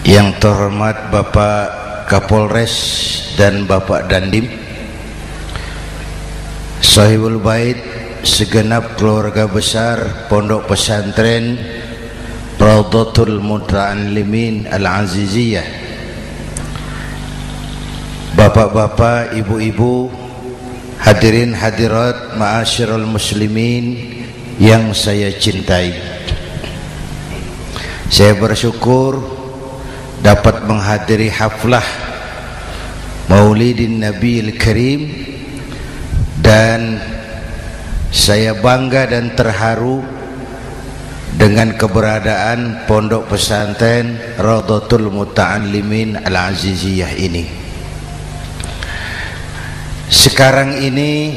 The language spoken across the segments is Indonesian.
Yang terhormat Bapak Kapolres dan Bapak Dandim, Sahibul Bait, segenap keluarga besar Pondok Pesantren Raudhatul Muta'allimin Al-Aziziyah, bapak-bapak, ibu-ibu, hadirin hadirat ma'asyiral muslimin yang saya cintai. Saya bersyukur dapat menghadiri haflah Maulidin Nabiil Karim, dan saya bangga dan terharu dengan keberadaan Pondok Pesantren Raudhatul Muta'allimin Al-Aziziyah ini. Sekarang ini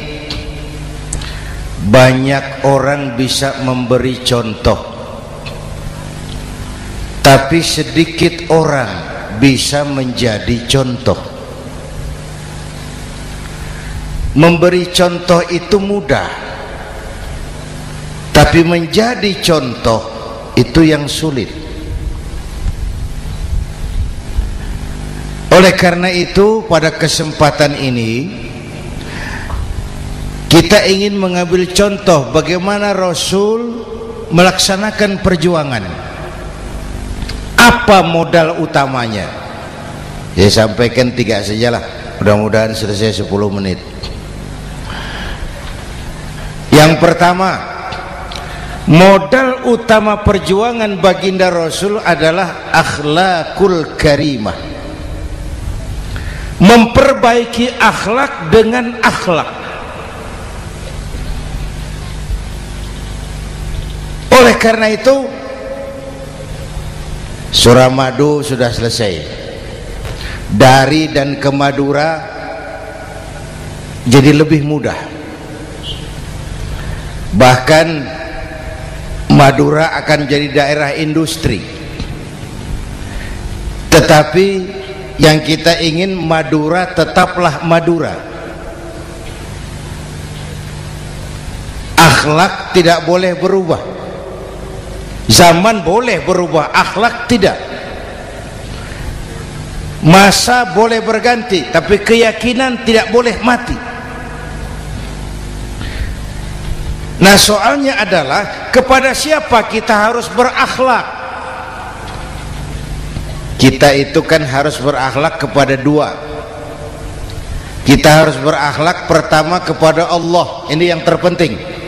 banyak orang bisa memberi contoh, tapi sedikit orang bisa menjadi contoh. Memberi contoh itu mudah, tapi menjadi contoh itu yang sulit. Oleh karena itu, pada kesempatan ini kita ingin mengambil contoh bagaimana Rasul melaksanakan perjuangan. Apa modal utamanya? Saya sampaikan 3 sajalah, mudah-mudahan selesai 10 menit. Yang pertama, modal utama perjuangan baginda Rasul adalah akhlakul karimah. Memperbaiki akhlak dengan akhlak. Oleh karena itu, Suramadu sudah selesai. Dari dan ke Madura jadi lebih mudah. Bahkan Madura akan jadi daerah industri. Tetapi yang kita ingin, Madura tetaplah Madura. Akhlak tidak boleh berubah. Zaman boleh berubah, akhlak tidak. Masa boleh berganti, tapi keyakinan tidak boleh mati. Nah, soalnya adalah kepada siapa kita harus berakhlak. Kita itu kan harus berakhlak kepada 2. Kita harus berakhlak pertama kepada Allah. Ini yang terpenting.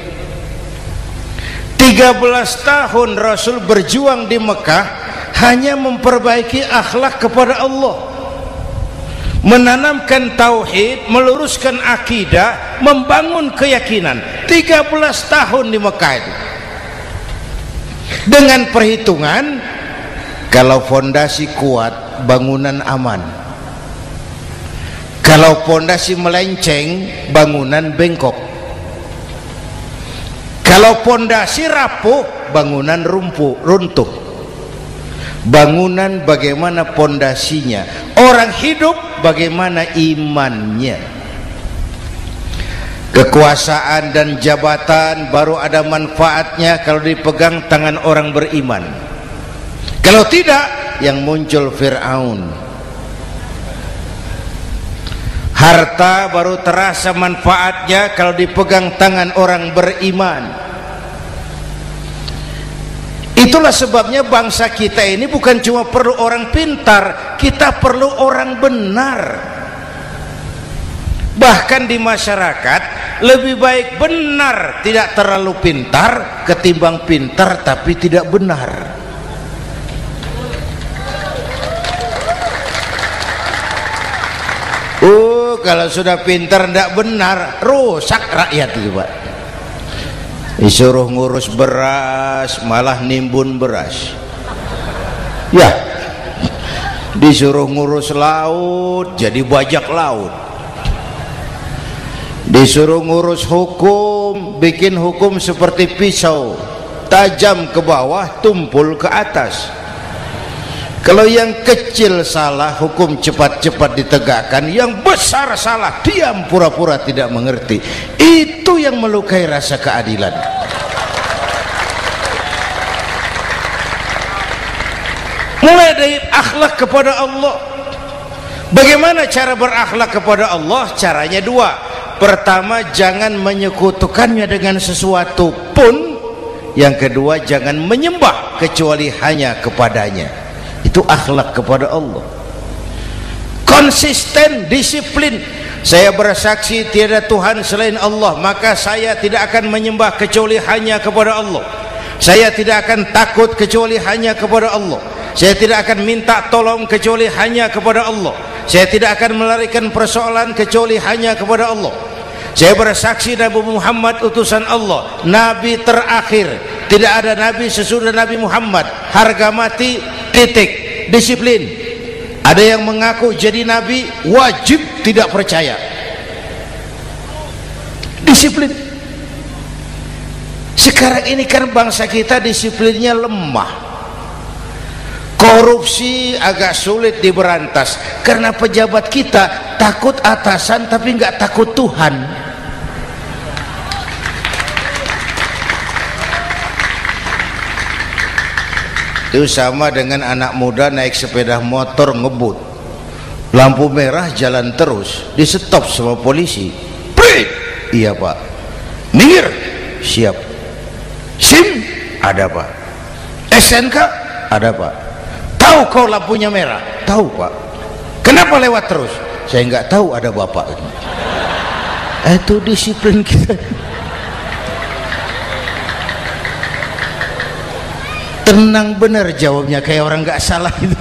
13 tahun Rasul berjuang di Mekah hanya memperbaiki akhlak kepada Allah, menanamkan tauhid, meluruskan akidah, membangun keyakinan. 13 tahun di Mekah itu, dengan perhitungan kalau fondasi kuat, bangunan aman. Kalau fondasi melenceng, bangunan bengkok. Kalau pondasi rapuh, bangunan runtuh. Bangunan bagaimana pondasinya? Orang hidup bagaimana imannya? Kekuasaan dan jabatan baru ada manfaatnya kalau dipegang tangan orang beriman. Kalau tidak, yang muncul Fir'aun. Harta baru terasa manfaatnya kalau dipegang tangan orang beriman. Itulah sebabnya bangsa kita ini bukan cuma perlu orang pintar, kita perlu orang benar. Bahkan di masyarakat lebih baik benar tidak terlalu pintar ketimbang pintar tapi tidak benar. Kalau sudah pintar tidak benar, rusak rakyat itu, Pak. Disuruh ngurus beras malah nimbun beras. Ya, disuruh ngurus laut jadi bajak laut. Disuruh ngurus hukum, bikin hukum seperti pisau, tajam ke bawah, tumpul ke atas. Kalau yang kecil salah, hukum cepat-cepat ditegakkan. Yang besar salah, diam pura-pura tidak mengerti. Itu yang melukai rasa keadilan. Mulai dari akhlak kepada Allah. Bagaimana cara berakhlak kepada Allah? Caranya dua. Pertama, jangan menyekutukannya dengan sesuatu pun. Yang kedua, jangan menyembah kecuali hanya kepadanya. Itu akhlak kepada Allah. Konsisten, disiplin. Saya bersaksi tiada Tuhan selain Allah, maka saya tidak akan menyembah kecuali hanya kepada Allah. Saya tidak akan takut kecuali hanya kepada Allah. Saya tidak akan minta tolong kecuali hanya kepada Allah. Saya tidak akan melarikan persoalan kecuali hanya kepada Allah. Saya bersaksi Nabi Muhammad utusan Allah, Nabi terakhir. Tidak ada Nabi sesudah Nabi Muhammad. Harga mati, titik. Disiplin. Ada yang mengaku jadi Nabi, wajib tidak percaya. Disiplin. Sekarang ini kan bangsa kita disiplinnya lemah. Korupsi agak sulit diberantas karena pejabat kita takut atasan tapi nggak takut Tuhan. Itu sama dengan anak muda naik sepeda motor ngebut, lampu merah jalan terus, di stop sama polisi. Prit, iya pak. Minggir, siap. SIM ada pak. SNK ada pak. Tahu kau lampunya merah? Tahu pak. Kenapa lewat terus? Saya nggak tahu, ada bapak. Itu disiplin kita. Tenang bener jawabnya, kayak orang nggak salah itu.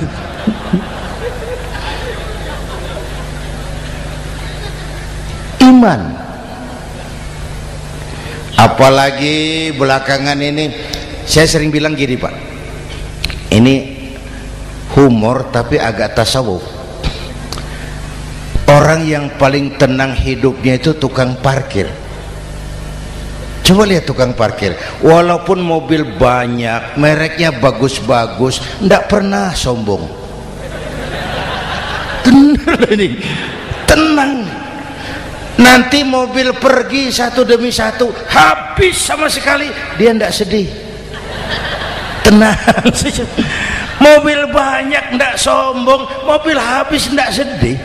Iman. Apalagi belakangan ini saya sering bilang gini pak, ini humor tapi agak tasawuf. Orang yang paling tenang hidupnya itu tukang parkir. Coba lihat tukang parkir, walaupun mobil banyak, mereknya bagus-bagus, ndak pernah sombong. Tenang ini, tenang. Nanti mobil pergi satu demi satu, habis sama sekali, dia ndak sedih. Tenang. Mobil banyak ndak sombong, mobil habis ndak sedih.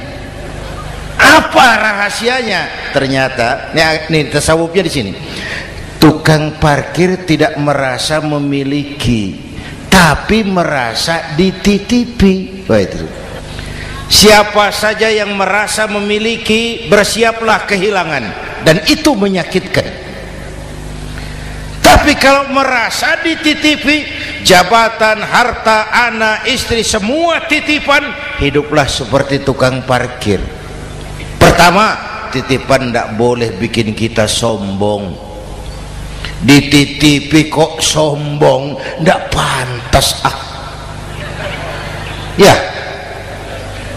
Apa rahasianya? Ternyata, nih tasawufnya di sini. Tukang parkir tidak merasa memiliki, tapi merasa dititipi. Wah, itu. Siapa saja yang merasa memiliki, bersiaplah kehilangan, dan itu menyakitkan. Tapi kalau merasa dititipi, jabatan, harta, anak, istri, semua titipan, hiduplah seperti tukang parkir. Pertama, titipan tidak boleh bikin kita sombong. Dititipi kok sombong, tidak pantas ya.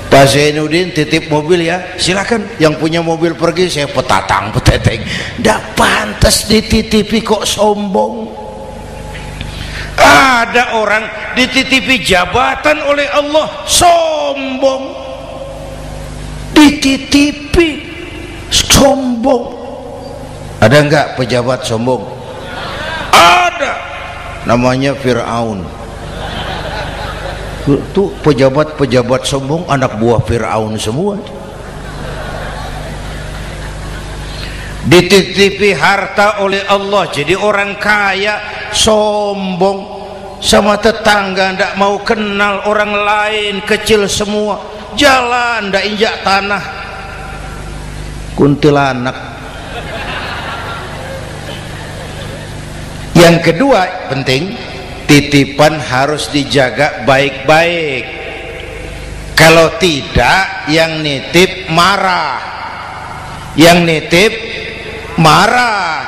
Pak Zainuddin titip mobil ya, silakan. Yang punya mobil pergi, saya petatang peteteng. Tidak pantas dititipi kok sombong. Ada orang dititipi jabatan oleh Allah sombong. Dititipi sombong. Ada enggak pejabat sombong? Ada, namanya Fir'aun. Tuh pejabat-pejabat sombong anak buah Fir'aun semua. Dititipi harta oleh Allah, jadi orang kaya sombong, sama tetangga ndak mau kenal, orang lain kecil semua, jalan ndak injak tanah. Kuntilanak. Yang kedua penting, titipan harus dijaga baik-baik. Kalau tidak, yang nitip marah. Yang nitip marah.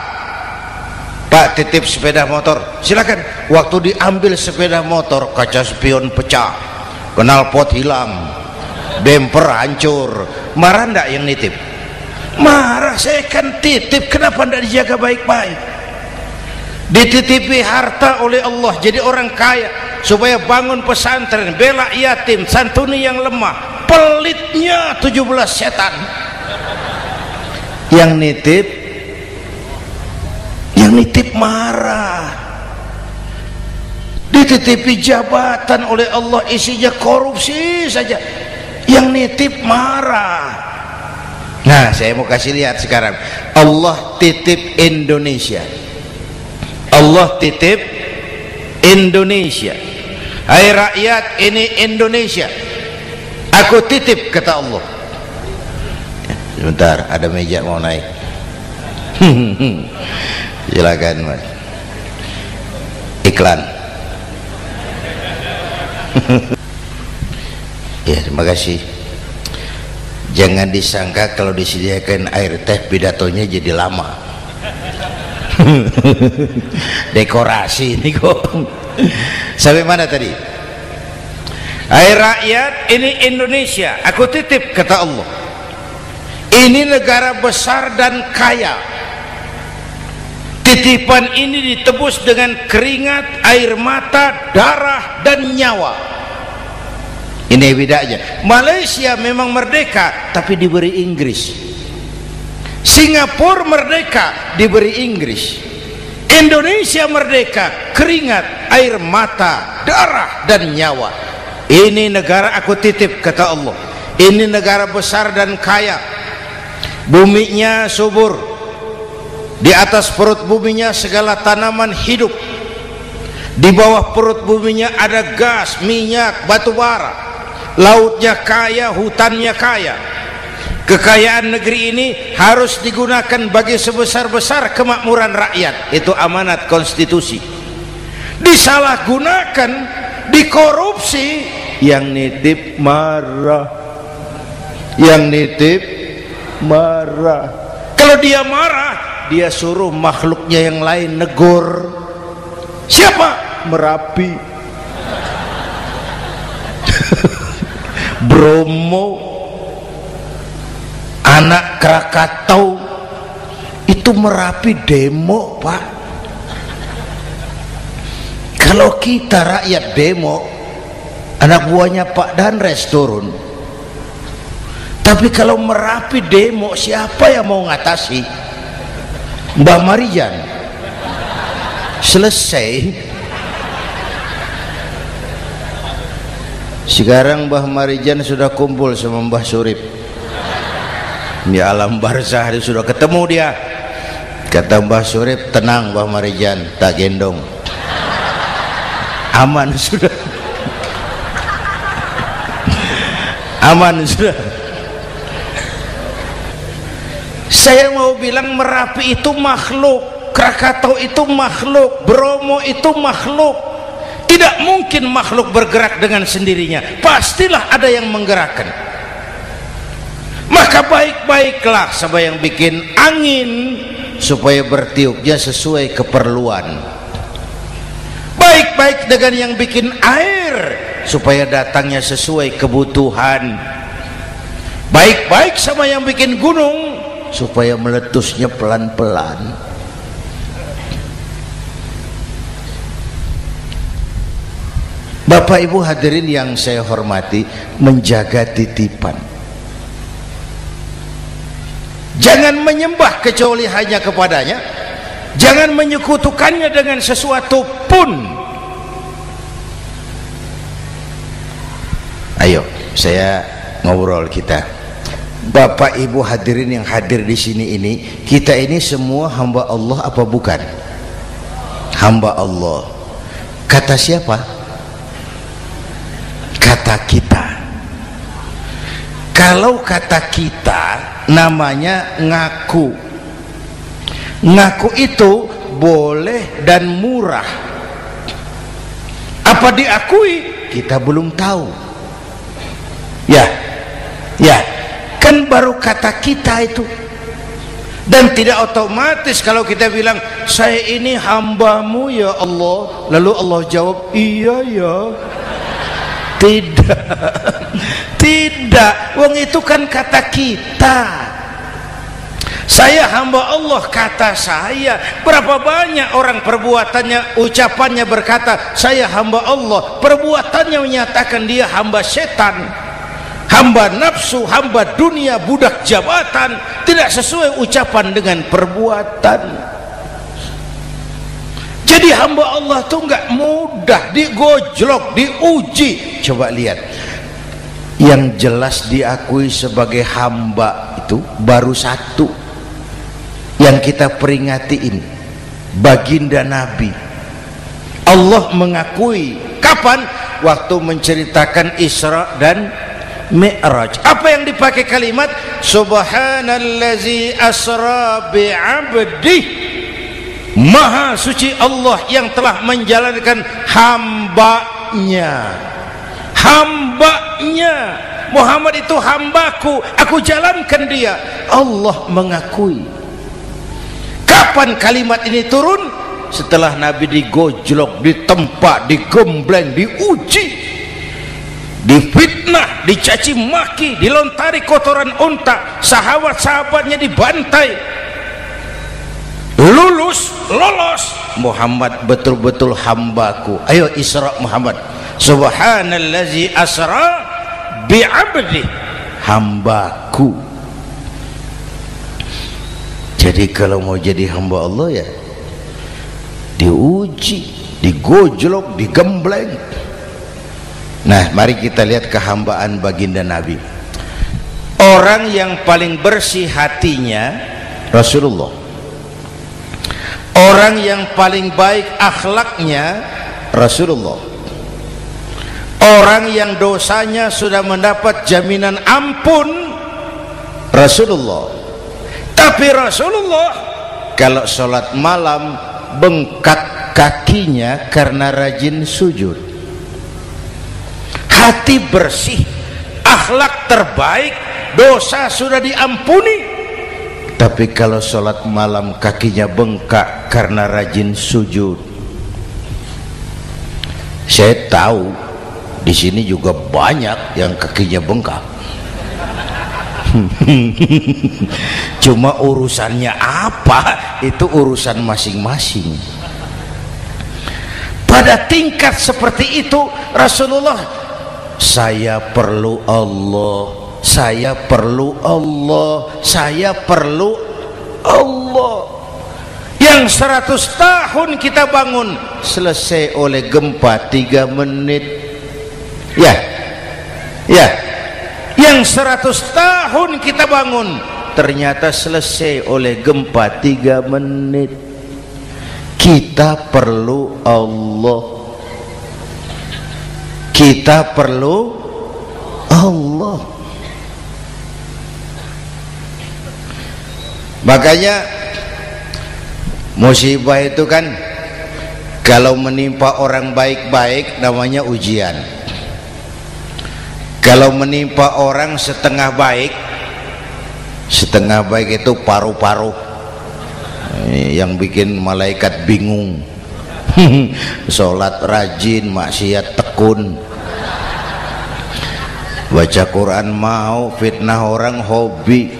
Pak, titip sepeda motor, silakan. Waktu diambil sepeda motor, kaca spion pecah, knalpot hilang, bemper hancur. Marah ndak yang nitip? Marah. Saya kan titip, kenapa ndak dijaga baik-baik? Dititipi harta oleh Allah, jadi orang kaya, supaya bangun pesantren, bela yatim, santuni yang lemah. Pelitnya 17 setan. Yang nitip marah. dititipi jabatan oleh Allah isinya korupsi saja, yang nitip marah. Nah, saya mau kasih lihat sekarang, Allah titip Indonesia, Allah titip Indonesia. Hai rakyat, ini Indonesia, aku titip, kata Allah. Sebentar, ada meja mau naik. Silakan Mas. Iklan. Ya, terima kasih. Jangan disangka kalau disediakan air teh pidatonya jadi lama. Dekorasi ini kok. Sampai mana tadi? Hai rakyat, ini Indonesia, aku titip, kata Allah. Ini negara besar dan kaya. Titipan ini ditebus dengan keringat, air mata, darah, dan nyawa. Ini bedanya. Malaysia memang merdeka tapi diberi Inggris. Singapura merdeka diberi Inggris. Indonesia merdeka, keringat, air mata, darah, dan nyawa. Ini negara aku titip, kata Allah. Ini negara besar dan kaya. Buminya subur. Di atas perut buminya segala tanaman hidup. Di bawah perut buminya ada gas, minyak, batu bara. Lautnya kaya, hutannya kaya. Kekayaan negeri ini harus digunakan bagi sebesar-besar kemakmuran rakyat. Itu amanat konstitusi. Disalahgunakan, dikorupsi, yang nitip marah. Yang nitip marah. Kalau dia marah, dia suruh makhluknya yang lain negur. Siapa? Merapi. Bromo, anak Krakatau, itu Merapi demo, Pak. Kalau kita rakyat demo, anak buahnya Pak Danres turun. Tapi kalau Merapi demo, siapa yang mau ngatasi? Mbah Marijan. Selesai. Sekarang Mbah Marijan sudah kumpul sama Mbah Surip di alam barzah, dia sudah ketemu dia. Kata Mbah Surip, tenang Mbah Marijan, tak gendong, aman sudah. Aman sudah. Saya mau bilang Merapi itu makhluk, Krakatau itu makhluk, Bromo itu makhluk. Tidak mungkin makhluk bergerak dengan sendirinya, pastilah ada yang menggerakkan. Maka baik-baiklah sama yang bikin angin supaya bertiupnya sesuai keperluan. Baik-baik dengan yang bikin air supaya datangnya sesuai kebutuhan. Baik-baik sama yang bikin gunung supaya meletusnya pelan-pelan. Bapak Ibu hadirin yang saya hormati, menjaga titipan. Jangan menyembah kecuali hanya kepadanya. Jangan menyekutukannya dengan sesuatu pun. Ayo, saya ngobrol kita. Bapak Ibu hadirin yang hadir di sini ini, kita ini semua hamba Allah apa bukan? Hamba Allah. Kata siapa? Kata kita. Kalau kata kita namanya ngaku. Ngaku itu boleh dan murah. Apa diakui? Kita belum tahu. Ya, kan baru kata kita itu. Dan tidak otomatis kalau kita bilang saya ini hambamu ya Allah, lalu Allah jawab iya ya. Tidak, wong itu kan kata kita. Saya hamba Allah, kata saya. Berapa banyak orang perbuatannya, ucapannya berkata saya hamba Allah, perbuatannya menyatakan dia hamba setan, hamba nafsu, hamba dunia, budak jabatan. Tidak sesuai ucapan dengan perbuatan. Jadi hamba Allah tuh nggak mudah, digojlok, diuji. Coba lihat, yang jelas diakui sebagai hamba itu baru satu yang kita peringati ini, baginda Nabi. Allah mengakui kapan? Waktu menceritakan Isra dan Mi'raj. Apa yang dipakai kalimat? Subhanallazi asra bi'abdih. Maha suci Allah yang telah menjalankan hambanya. Hambanya Muhammad itu hambaku, aku jalankan dia. Allah mengakui. Kapan kalimat ini turun? Setelah Nabi digojlok, ditempa, digembleng, diuji, difitnah, dicaci maki, dilontari kotoran unta, sahabat-sahabatnya dibantai. Lolos, Muhammad betul-betul hambaku. Ayo Isra Muhammad. Subhanallazi asra bi'abdi, hambaku. Jadi kalau mau jadi hamba Allah ya diuji, digojlok, digembleng. Nah, mari kita lihat kehambaan baginda Nabi. Orang yang paling bersih hatinya Rasulullah. Orang yang paling baik akhlaknya Rasulullah. Orang yang dosanya sudah mendapat jaminan ampun Rasulullah. Tapi Rasulullah kalau sholat malam bengkak kakinya karena rajin sujud. Hati bersih, akhlak terbaik, dosa sudah diampuni. Tapi kalau sholat malam kakinya bengkak karena rajin sujud. Saya tahu di sini juga banyak yang kakinya bengkak. Cuma urusannya apa, itu urusan masing-masing. Pada tingkat seperti itu Rasulullah, saya perlu Allah, saya perlu Allah, saya perlu Allah. Yang 100 tahun kita bangun selesai oleh gempa 3 menit. Ya, ya. Yang 100 tahun kita bangun ternyata selesai oleh gempa 3 menit. Kita perlu Allah, kita perlu Allah. Makanya musibah itu kan kalau menimpa orang baik-baik namanya ujian. Kalau menimpa orang setengah baik itu paru-paru yang bikin malaikat bingung. Sholat rajin, maksiat tekun, baca Quran mau, fitnah orang hobi,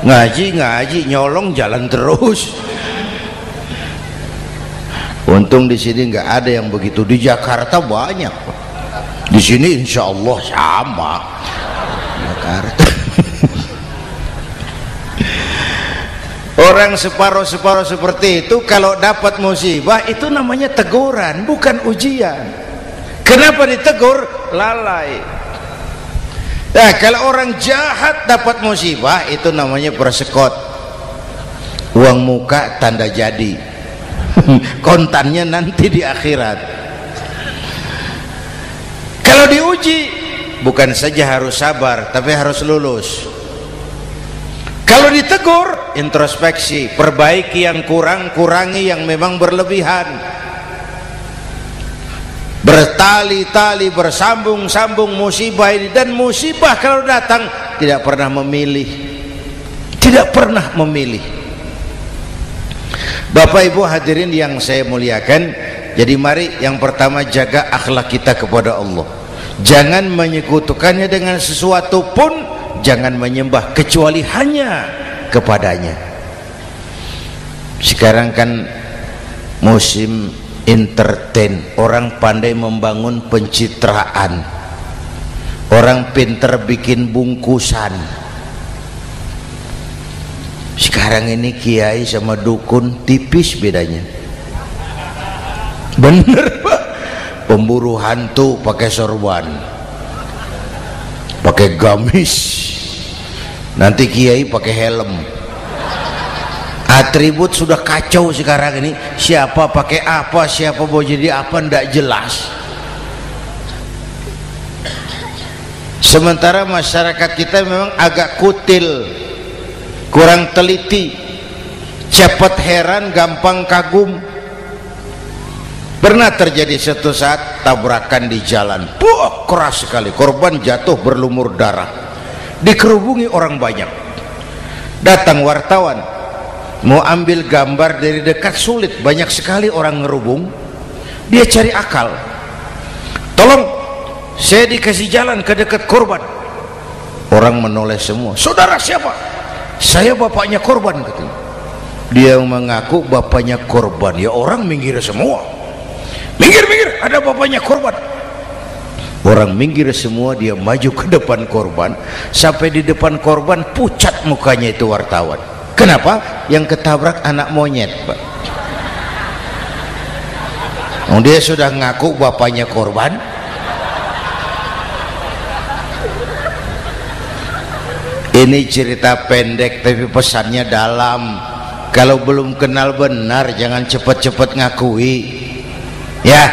ngaji nyolong jalan terus. Untung di sini nggak ada yang begitu. Di Jakarta banyak. Di sini insya Allah sama. Jakarta. Orang separuh-separuh seperti itu kalau dapat musibah itu namanya teguran, bukan ujian. Kenapa ditegur? Lalai. Nah, kalau orang jahat dapat musibah itu namanya persekot. Uang muka tanda jadi. Kontannya nanti di akhirat. Kalau diuji bukan saja harus sabar tapi harus lulus. Kalau ditegur introspeksi, perbaiki yang kurang, kurangi yang memang berlebihan. Bertali-tali, bersambung-sambung musibah ini. Dan musibah kalau datang tidak pernah memilih, tidak pernah memilih. Bapak Ibu hadirin yang saya muliakan, jadi mari yang pertama jaga akhlak kita kepada Allah. Jangan menyekutukannya dengan sesuatu pun, jangan menyembah kecuali hanya kepadanya. Sekarang kan musim entertain, orang pandai membangun pencitraan, orang pinter bikin bungkusan. Sekarang ini kiai sama dukun tipis bedanya. Bener Pak, pemburu hantu pakai sorban, pakai gamis, nanti kiai pakai helm. Atribut sudah kacau sekarang ini, siapa pakai apa, siapa mau jadi apa, ndak jelas. Sementara masyarakat kita memang agak kutil, kurang teliti, cepat heran, gampang kagum. Pernah terjadi suatu saat tabrakan di jalan, keras sekali, korban jatuh berlumur darah, dikerubungi orang banyak. Datang wartawan mau ambil gambar dari dekat, sulit, banyak sekali orang ngerubung. Dia cari akal, tolong saya dikasih jalan ke dekat korban. Orang menoleh semua. Saudara siapa? Saya bapaknya korban, katanya. Dia mengaku bapaknya korban. Ya orang minggir semua, minggir, ada bapaknya korban. Orang minggir semua, dia maju ke depan korban. Sampai di depan korban pucat mukanya itu wartawan. Kenapa? Yang ketabrak anak monyet Pak. Dia sudah ngaku bapaknya korban. Ini cerita pendek tapi pesannya dalam. Kalau belum kenal benar jangan cepat-cepat ngakui. Ya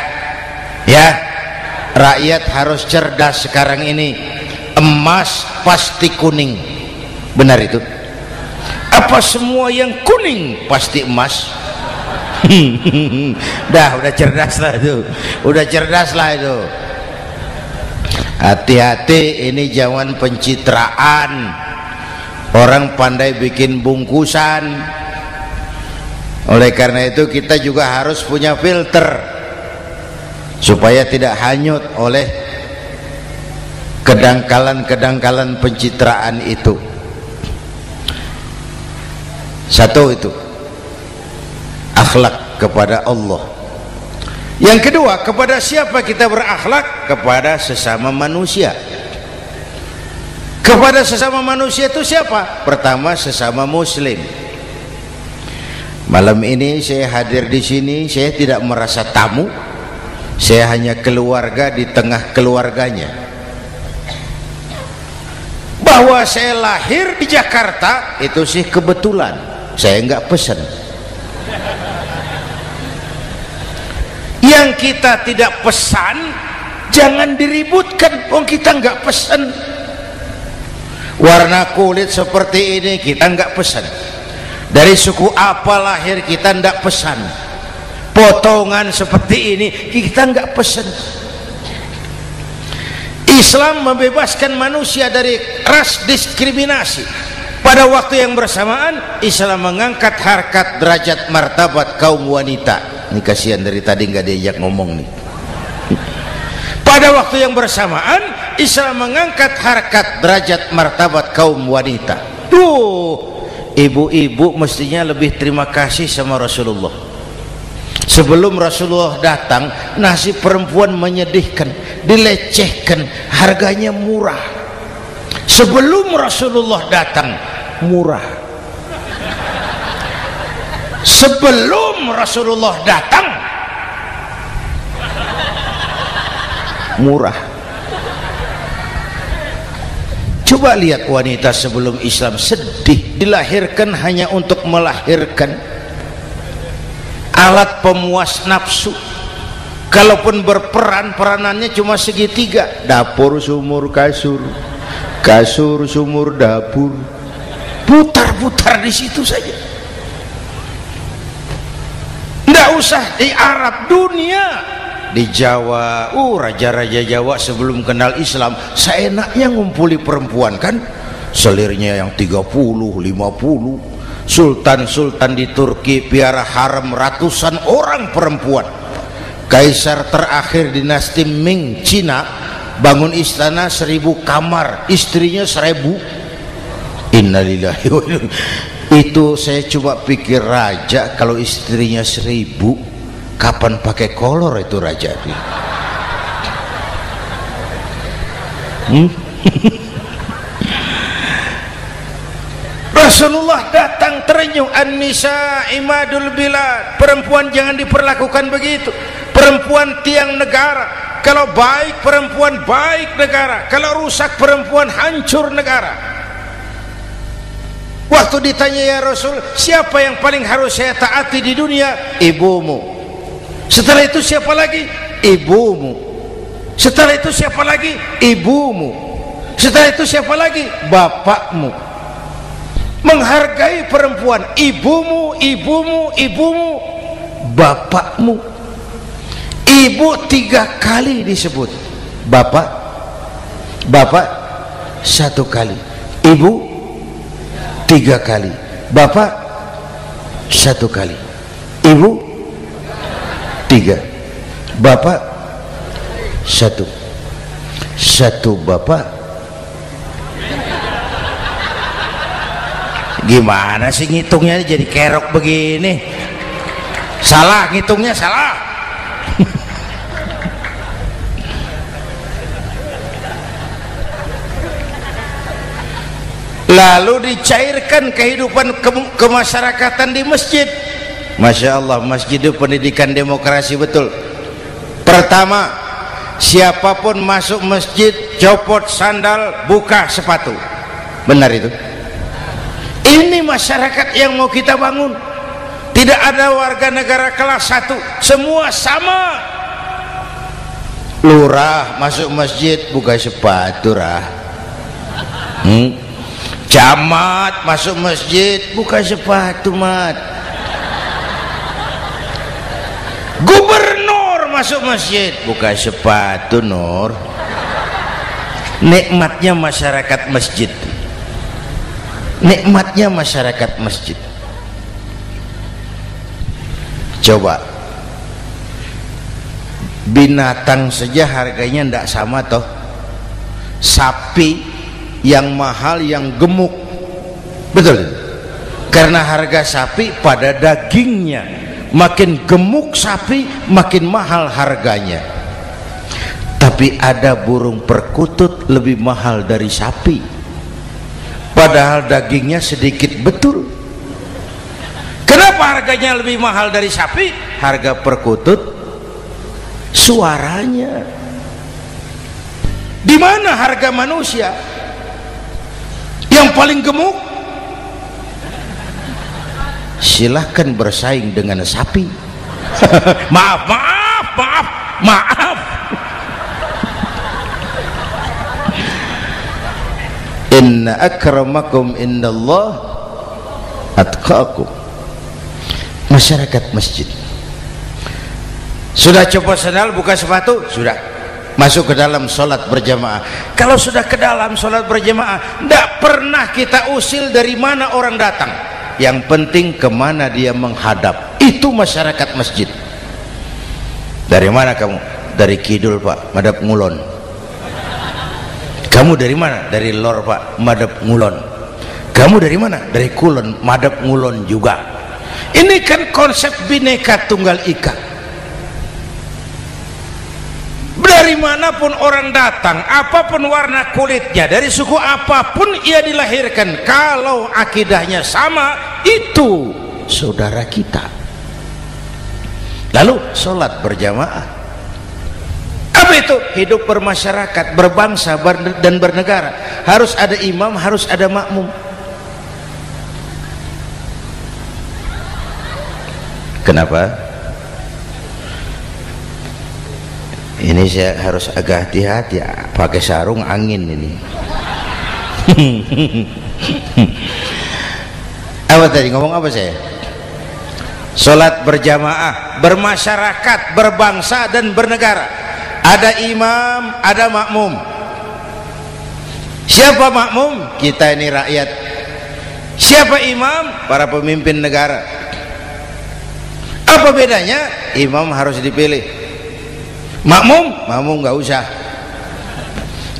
rakyat harus cerdas sekarang ini. Emas pasti kuning, benar itu? Apa semua yang kuning pasti emas? udah cerdas lah itu, hati-hati, ini zaman pencitraan. Orang pandai bikin bungkusan. Oleh karena itu kita juga harus punya filter supaya tidak hanyut oleh kedangkalan pencitraan itu. Satu itu akhlak kepada Allah. Yang kedua, kepada siapa kita berakhlak? Kepada sesama manusia. Kepada sesama manusia itu siapa? Pertama, sesama muslim. Malam ini saya hadir di sini, saya tidak merasa tamu. Saya hanya keluarga di tengah keluarganya. Bahwa saya lahir di Jakarta itu sih kebetulan. Saya enggak pesan. Yang kita tidak pesan jangan diributkan. Kita enggak pesan. Warna kulit seperti ini kita enggak pesan. Dari suku apa lahir kita enggak pesan. Potongan seperti ini kita enggak pesan. Islam membebaskan manusia dari ras diskriminasi. Pada waktu yang bersamaan Islam mengangkat harkat, derajat, martabat kaum wanita. Ini kasihan dari tadi nggak diajak ngomong nih. Pada waktu yang bersamaan Islam mengangkat harkat, derajat, martabat kaum wanita. Ibu-ibu mestinya lebih terima kasih sama Rasulullah. Sebelum Rasulullah datang, nasib perempuan menyedihkan, dilecehkan, harganya murah. Sebelum Rasulullah datang, murah. Sebelum Rasulullah datang, murah. Coba lihat wanita sebelum Islam, sedih, dilahirkan hanya untuk melahirkan, alat pemuas nafsu. Kalaupun berperan, peranannya cuma segitiga, dapur sumur kasur, kasur sumur dapur, putar-putar di situ saja. Nggak usah di Arab, dunia, di Jawa. Raja-raja Jawa sebelum kenal Islam seenaknya ngumpuli perempuan kan, selirnya yang 30, 50. Sultan-sultan di Turki piara harem ratusan orang perempuan. Kaisar terakhir dinasti Ming Cina bangun istana 1000 kamar, istrinya 1000. Innalillahi wa inna. Itu saya coba pikir, raja kalau istrinya 1000, kapan pakai kolor itu raja? Rasulullah datang terenyuh, an-nisa imadul bilad, perempuan jangan diperlakukan begitu. perempuan tiang negara. Kalau baik perempuan baik negara, kalau rusak perempuan hancur negara. Waktu ditanya ya Rasul, siapa yang paling harus saya taati di dunia? Ibumu. Setelah itu siapa lagi? Ibumu. Setelah itu siapa lagi? Ibumu. Setelah itu siapa lagi? Bapakmu. Menghargai perempuan, ibumu, ibumu, ibumu, bapakmu. Ibu 3 kali disebut, bapak 1 kali, ibu 3 kali, bapak 1 kali, ibu 3, bapak 1, bapak. Gimana sih ngitungnya jadi kerok begini? Salah ngitungnya, salah. Lalu dicairkan kehidupan kemasyarakatan di masjid. Masya Allah, masjid itu pendidikan demokrasi betul. Pertama, siapapun masuk masjid copot sandal, buka sepatu. Benar itu? Ini masyarakat yang mau kita bangun. Tidak ada warga negara kelas 1, semua sama. Lurah masuk masjid buka sepatu, rah. Camat masuk masjid buka sepatu, mat. Gubernur masuk masjid buka sepatu, Nur. Nikmatnya masyarakat masjid. Nikmatnya masyarakat masjid. Coba binatang saja harganya tidak sama toh. Sapi yang mahal, yang gemuk, betul, karena harga sapi pada dagingnya. Makin gemuk sapi makin mahal harganya. Tapi ada burung perkutut lebih mahal dari sapi, padahal dagingnya sedikit. Betul. Kenapa harganya lebih mahal dari sapi? Harga perkutut suaranya. Di mana harga manusia yang paling gemuk? Silahkan bersaing dengan sapi. maaf. Inna akramakum indallah atqakum. Masyarakat masjid sudah copot sandal, buka sepatu, sudah masuk ke dalam sholat berjamaah. Kalau sudah ke dalam sholat berjamaah, tidak pernah kita usil dari mana orang datang. Yang penting kemana dia menghadap. Itu masyarakat masjid. Dari mana kamu? Dari kidul, Pak, madhab ngulon. Kamu dari mana? Dari lor, Pak, madhab ngulon. Kamu dari mana? Dari kulon, madhab ngulon juga. Ini kan konsep bineka tunggal ika. Dari manapun orang datang, apapun warna kulitnya, dari suku apapun ia dilahirkan, kalau akidahnya sama, itu saudara kita. Lalu sholat berjamaah. Apa itu? Hidup bermasyarakat, berbangsa dan bernegara. Harus ada imam, harus ada makmum. Kenapa? Ini saya harus agak hati-hati ya, pakai sarung angin ini. Apa tadi ngomong apa saya? Sholat berjamaah, bermasyarakat, berbangsa dan bernegara. Ada imam, ada makmum. Siapa makmum? Kita ini rakyat. Siapa imam? Para pemimpin negara. Apa bedanya? Imam harus dipilih, makmum nggak usah.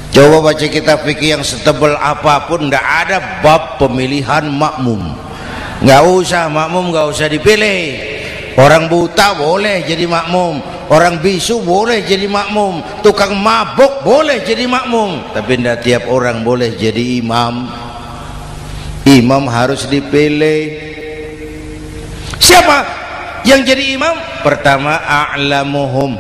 Coba baca kitab fikih yang setebal apapun, nggak ada bab pemilihan makmum. Nggak usah, makmum nggak usah dipilih. Orang buta boleh jadi makmum, orang bisu boleh jadi makmum, tukang mabuk boleh jadi makmum, tapi tidak tiap orang boleh jadi imam. Imam harus dipilih. Siapa yang jadi imam? Pertama, a'lamuhum,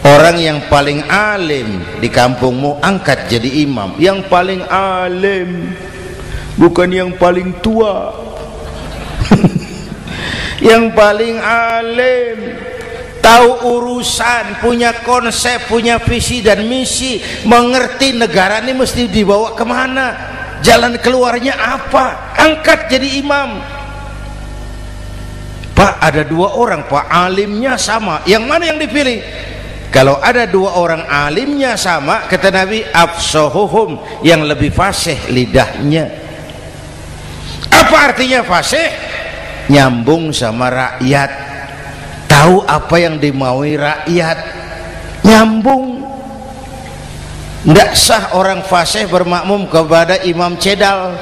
orang yang paling alim di kampungmu angkat jadi imam. Yang paling alim, bukan yang paling tua. Yang paling alim, tahu urusan, punya konsep, punya visi dan misi, mengerti negara ini mesti dibawa kemana, jalan keluarnya apa, angkat jadi imam. Pak, ada dua orang Pak, alimnya sama, yang mana yang dipilih? Kalau ada dua orang alimnya sama, kata Nabi, afsahuhum, yang lebih fasih lidahnya. Apa artinya fasih? Nyambung sama rakyat, tahu apa yang dimaui rakyat, nyambung. Tidak sah orang fasih bermakmum kepada imam cedal.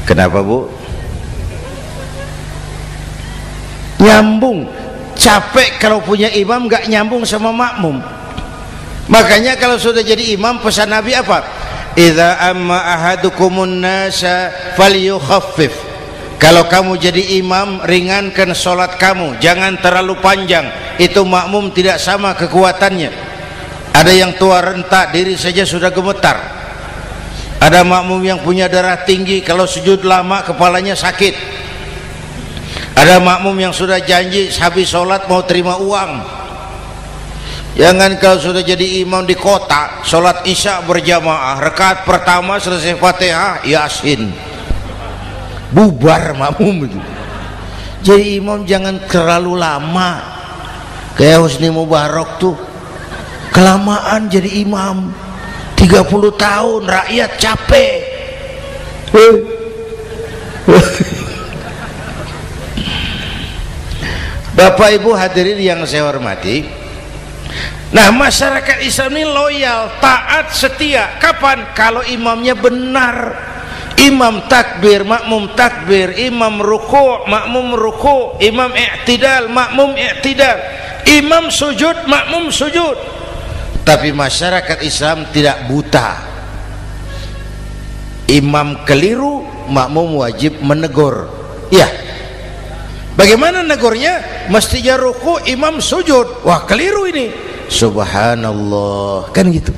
Kenapa Bu? Nyambung. Capek kalau punya imam gak nyambung sama makmum. Makanya kalau sudah jadi imam, pesan Nabi apa? Idza amma ahadukumun nasa falyukhaffif. Kalau kamu jadi imam, ringankan solat kamu, jangan terlalu panjang. Itu makmum tidak sama kekuatannya. Ada yang tua renta, diri saja sudah gemetar. Ada makmum yang punya darah tinggi, kalau sujud lama kepalanya sakit. Ada makmum yang sudah janji habis solat mau terima uang. Jangan kalau sudah jadi imam di kota, sholat isya berjamaah, rakaat pertama selesai Fatihah, Yasin, bubar makmum itu. Jadi imam jangan terlalu lama, kayak Husni Mubarak tuh, kelamaan jadi imam, 30 tahun, rakyat capek. Bapak Ibu hadirin yang saya hormati, nah masyarakat Islam ini loyal, taat, setia. Kapan? Kalau imamnya benar. Imam takbir, makmum takbir. Imam ruku', makmum ruku'. Imam i'tidal, makmum i'tidal. Imam sujud, makmum sujud. Tapi masyarakat Islam tidak buta. Imam keliru, makmum wajib menegur. Ya, bagaimana negurnya? Mestinya ruku', imam sujud. Wah, keliru ini. Subhanallah, kan gitu.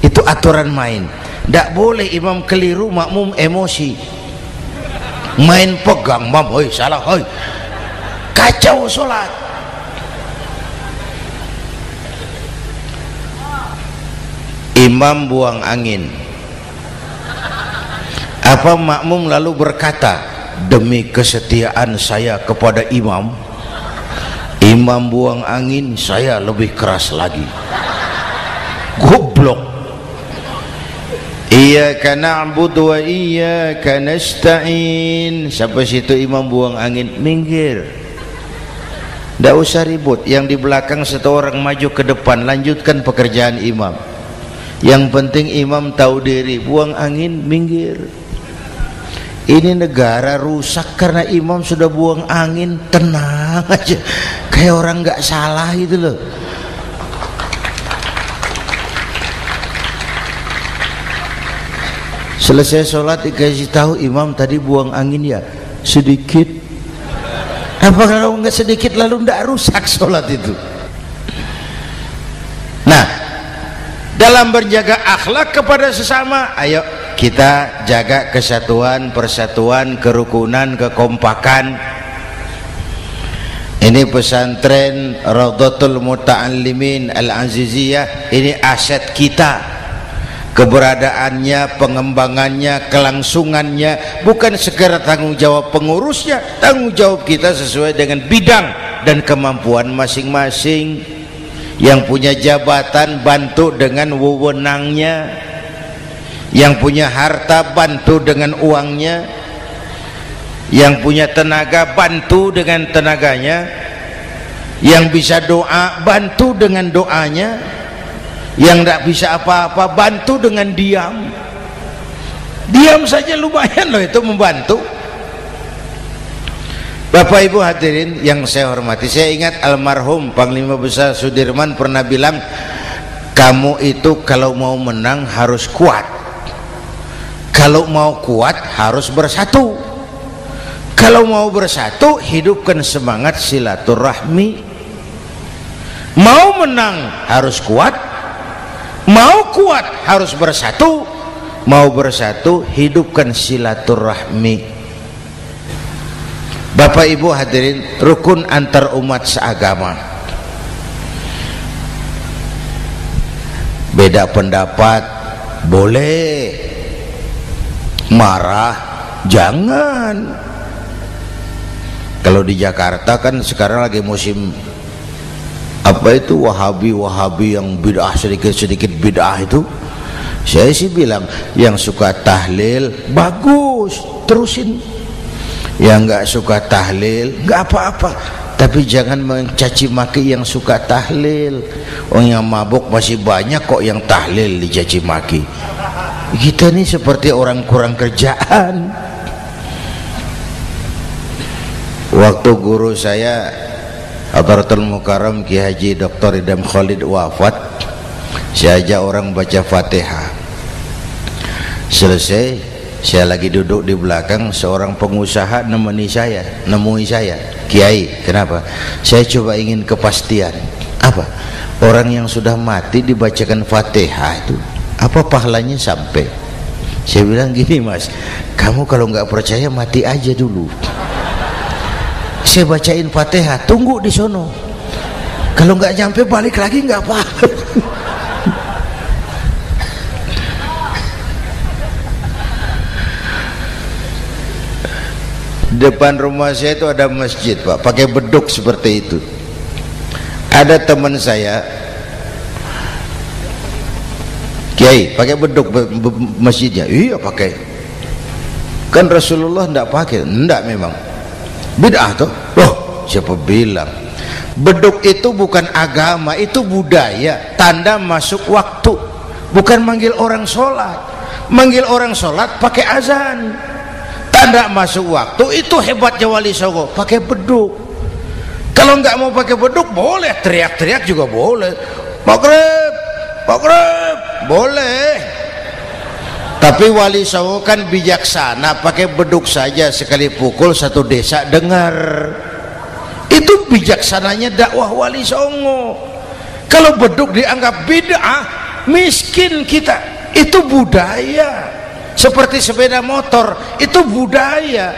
Itu aturan main. Tidak boleh imam keliru, makmum emosi, main pegang, mam, hoi salah, hoi, kacau sholat. Imam buang angin, apa makmum lalu berkata, demi kesetiaan saya kepada imam, imam buang angin, saya lebih keras lagi. Goblok. Iyyaka na'budu wa iyyaka nasta'in. Sampai situ imam buang angin, minggir. Tidak usah ribut. Yang di belakang satu orang maju ke depan, lanjutkan pekerjaan imam. Yang penting imam tahu diri, buang angin, minggir. Ini negara rusak karena imam sudah buang angin. Tenang aja, kayak orang nggak salah itu loh. Selesai sholat dikasih tahu, imam tadi buang angin ya sedikit. Apa kalau nggak sedikit lalu nggak rusak sholat itu? Nah, dalam berjaga akhlak kepada sesama, ayo kita jaga kesatuan, persatuan, kerukunan, kekompakan. Ini pesantren Raudhatul Muta'allimin Al-Aziziyah, ini aset kita. Keberadaannya, pengembangannya, kelangsungannya, bukan sekedar tanggung jawab pengurusnya, tanggung jawab kita sesuai dengan bidang dan kemampuan masing-masing. Yang punya jabatan bantu dengan wewenangnya, yang punya harta bantu dengan uangnya, yang punya tenaga bantu dengan tenaganya, yang bisa doa bantu dengan doanya, yang tidak bisa apa-apa bantu dengan diam. Diam saja lumayan loh itu membantu. Bapak Ibu hadirin yang saya hormati, saya ingat almarhum Panglima Besar Sudirman pernah bilang, kamu itu kalau mau menang harus kuat, Kalau mau kuat harus bersatu. Kalau mau bersatu, hidupkan semangat silaturahmi. Mau menang harus kuat, mau kuat harus bersatu, mau bersatu hidupkan silaturahmi. Bapak Ibu hadirin, rukun antar umat seagama. Beda pendapat boleh, marah jangan. Kalau di Jakarta kan sekarang lagi musim apa itu wahabi yang bid'ah, sedikit bid'ah itu. Saya sih bilang yang suka tahlil bagus, terusin. Yang nggak suka tahlil nggak apa-apa, tapi jangan mencaci maki yang suka tahlil. Orang yang mabuk masih banyak kok yang tahlil dicaci maki. Kita ini seperti orang kurang kerjaan. Waktu guru saya Hadratul Mukarram Ki Haji Dr. Idham Khalid wafat, saya ajak orang baca Fatihah. Selesai, saya lagi duduk di belakang, seorang pengusaha nemui saya, Kiai, kenapa? Saya coba ingin kepastian. Apa? Orang yang sudah mati dibacakan Fatihah itu apa pahalanya sampai? Saya bilang gini, Mas, kamu kalau nggak percaya mati aja dulu. Saya bacain Fatihah, tunggu di sono. Kalau nggak nyampe balik lagi nggak apa-apa. Depan rumah saya itu ada masjid, Pak, pakai beduk seperti itu. Ada teman saya, Kiai, pakai beduk masjidnya. Iya pakai. Kan Rasulullah enggak pakai. Enggak memang. Bid'ah tuh. Loh, siapa bilang? Beduk itu bukan agama, itu budaya, tanda masuk waktu. Bukan manggil orang sholat. Manggil orang sholat pakai azan. Tanda masuk waktu, itu hebatnya Wali Songo, pakai beduk. Kalau nggak mau pakai beduk boleh, teriak-teriak juga boleh. Maghrib, maghrib, boleh. Tapi Wali Songo kan bijaksana, pakai beduk saja, sekali pukul satu desa dengar. Itu bijaksananya dakwah Wali Songo. Kalau beduk dianggap bid'ah, miskin kita. Itu budaya. Seperti sepeda motor, itu budaya.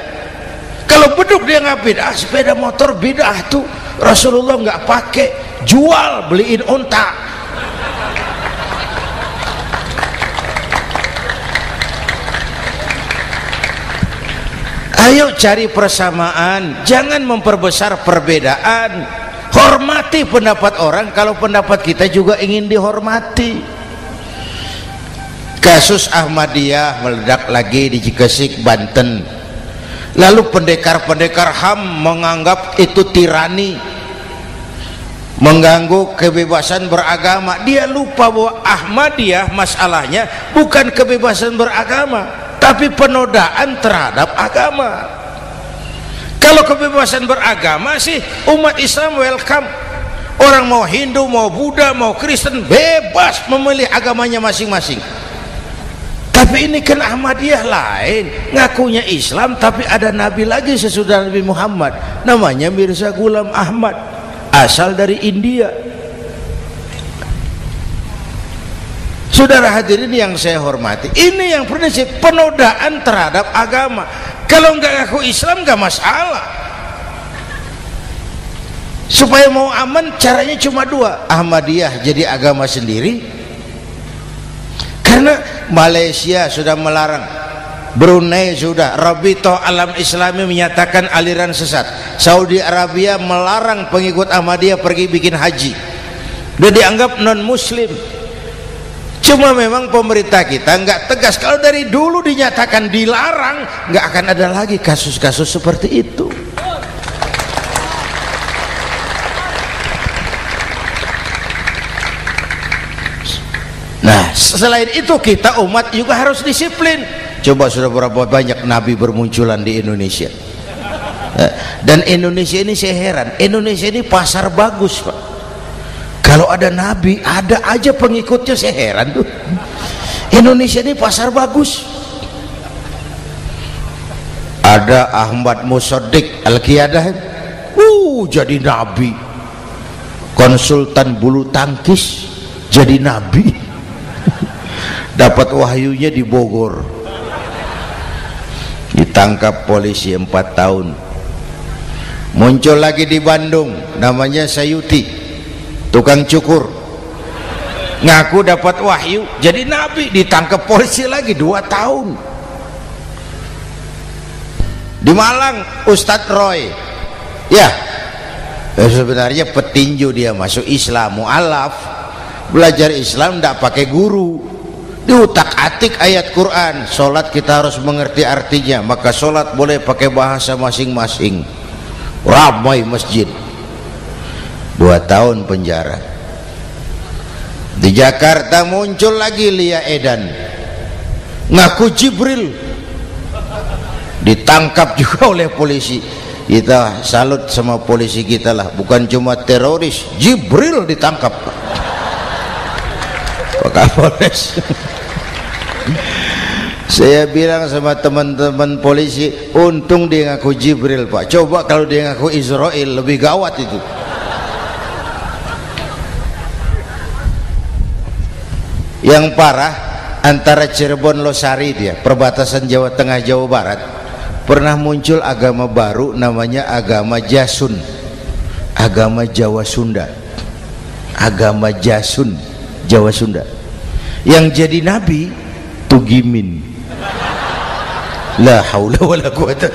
Kalau beduk dianggap bid'ah, sepeda motor bid'ah tuh. Rasulullah nggak pakai, jual, beliin unta. Ayo cari persamaan, jangan memperbesar perbedaan. Hormati pendapat orang kalau pendapat kita juga ingin dihormati. Kasus Ahmadiyah meledak lagi di Cikesik, Banten. Lalu pendekar-pendekar HAM menganggap itu tirani, mengganggu kebebasan beragama. Dia lupa bahwa Ahmadiyah masalahnya bukan kebebasan beragama, tapi penodaan terhadap agama. Kalau kebebasan beragama sih umat Islam welcome. Orang mau Hindu, mau Buddha, mau Kristen bebas memilih agamanya masing-masing. Tapi ini kan Ahmadiyah lain, ngakunya Islam tapi ada nabi lagi sesudah Nabi Muhammad, namanya Mirza Ghulam Ahmad, asal dari India. Saudara hadirin yang saya hormati, ini yang prinsip penodaan terhadap agama. Kalau nggak ngaku Islam nggak masalah. Supaya mau aman caranya cuma dua, Ahmadiyah jadi agama sendiri, karena Malaysia sudah melarang, Brunei sudah, Rabitoh Alam Islami menyatakan aliran sesat, Saudi Arabia melarang pengikut Ahmadiyah pergi bikin haji, udah dianggap non muslim. Cuma memang pemerintah kita nggak tegas. Kalau dari dulu dinyatakan dilarang, nggak akan ada lagi kasus-kasus seperti itu. Nah, selain itu kita umat juga harus disiplin. Coba sudah berapa banyak nabi bermunculan di Indonesia. Dan Indonesia ini saya heran, Indonesia ini pasar bagus, Pak. Kalau ada nabi, ada aja pengikutnya, saya heran tuh. Indonesia ini pasar bagus. Ada Ahmad Musaddiq Al-Qiyadah, jadi nabi. Konsultan bulu tangkis jadi nabi. Dapat wahyunya di Bogor, ditangkap polisi 4 tahun. Muncul lagi di Bandung, namanya Sayuti, tukang cukur, ngaku dapat wahyu jadi nabi, ditangkap polisi lagi 2 tahun. Di Malang Ustadz Roy, ya sebenarnya petinju, dia masuk Islam, mu'alaf, belajar Islam tidak pakai guru, diutak-atik ayat Quran. Sholat kita harus mengerti artinya, maka sholat boleh pakai bahasa masing-masing. Ramai masjid. 2 tahun penjara. Di Jakarta muncul lagi Lia Edan, ngaku Jibril, ditangkap juga oleh polisi. Kita salut sama polisi kita lah, bukan cuma teroris, Jibril ditangkap Pak Kapolres. Saya bilang sama teman-teman polisi, untung dia ngaku Jibril Pak, coba kalau dia ngaku Israel lebih gawat itu. Yang parah antara Cirebon Losari, dia perbatasan Jawa Tengah Jawa Barat, pernah muncul agama baru namanya agama Jasun, agama Jawa Sunda, agama Jasun Jawa Sunda. Yang jadi nabi Tugimin. La haula wala quwata.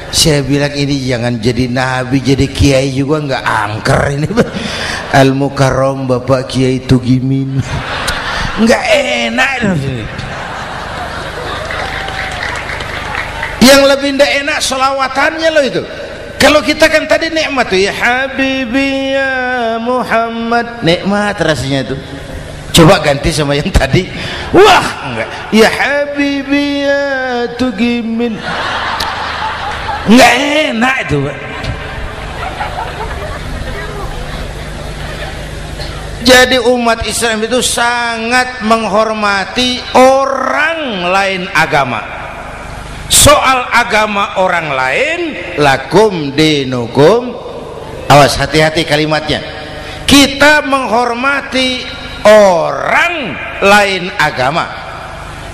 Saya bilang ini jangan jadi nabi, jadi kiai juga nggak angker ini. Al Mukarram Bapak Kiai Tugimin, nggak enak. Yang lebih ndak enak selawatannya loh itu. Kalau kita kan tadi nikmat tuh, ya Habibi ya Muhammad, nikmat rasanya itu. Coba ganti sama yang tadi, wah enggak, ya Habibi ya Tugimin, enggak enak itu Pak. Jadi umat Islam itu sangat menghormati orang lain agama. Soal agama orang lain, lakum dinukum, awas hati-hati kalimatnya. Kita menghormati orang lain agama.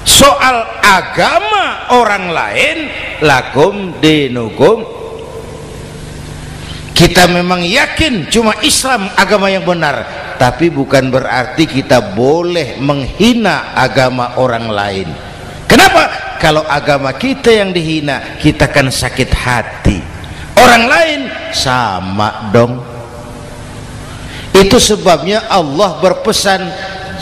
Soal agama orang lain, lakum dinukum, kita memang yakin cuma Islam agama yang benar, tapi bukan berarti kita boleh menghina agama orang lain. Kenapa? Kalau agama kita yang dihina, kita kan sakit hati. Orang lain sama dong. Itu sebabnya Allah berpesan,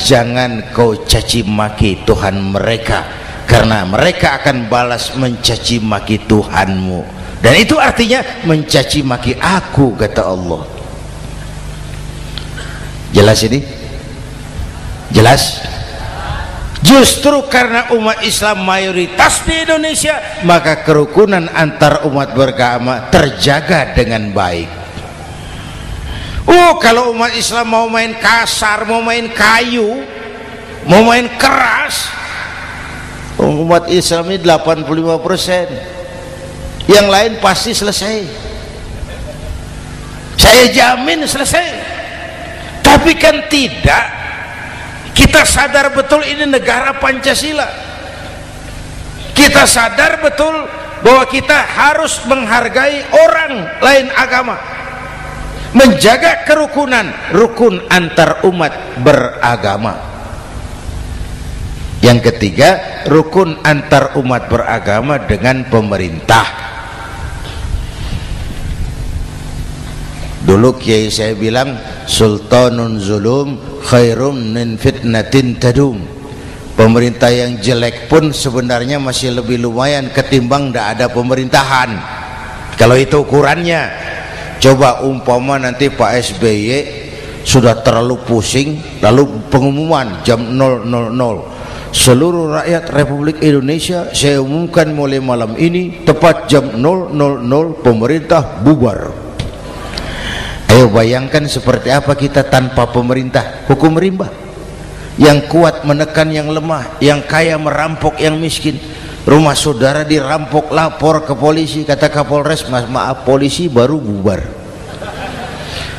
jangan kau caci maki Tuhan mereka, karena mereka akan balas mencaci maki Tuhanmu. Dan itu artinya mencaci maki aku, kata Allah. Jelas ini? Jelas? Justru karena umat Islam mayoritas di Indonesia, maka kerukunan antar umat beragama terjaga dengan baik. Kalau umat Islam mau main kasar, mau main kayu, mau main keras, umat Islam ini 85%, yang lain pasti selesai, saya jamin selesai. Tapi kan tidak, kita sadar betul ini negara Pancasila, kita sadar betul bahwa kita harus menghargai orang lain agama, menjaga kerukunan, rukun antar umat beragama. Yang ketiga, rukun antar umat beragama dengan pemerintah. Dulu kiai saya bilang, sultanun zulum khairum min fitnatin tadum. Pemerintah yang jelek pun sebenarnya masih lebih lumayan ketimbang tidak ada pemerintahan, kalau itu ukurannya. Coba umpama nanti Pak SBY sudah terlalu pusing, lalu pengumuman jam 000, seluruh rakyat Republik Indonesia saya umumkan mulai malam ini tepat jam 000 pemerintah bubar. Ayo bayangkan seperti apa kita tanpa pemerintah. Hukum rimba, yang kuat menekan yang lemah, yang kaya merampok yang miskin. rumah saudara dirampok, lapor ke polisi, kata Kapolres, mas maaf polisi baru bubar,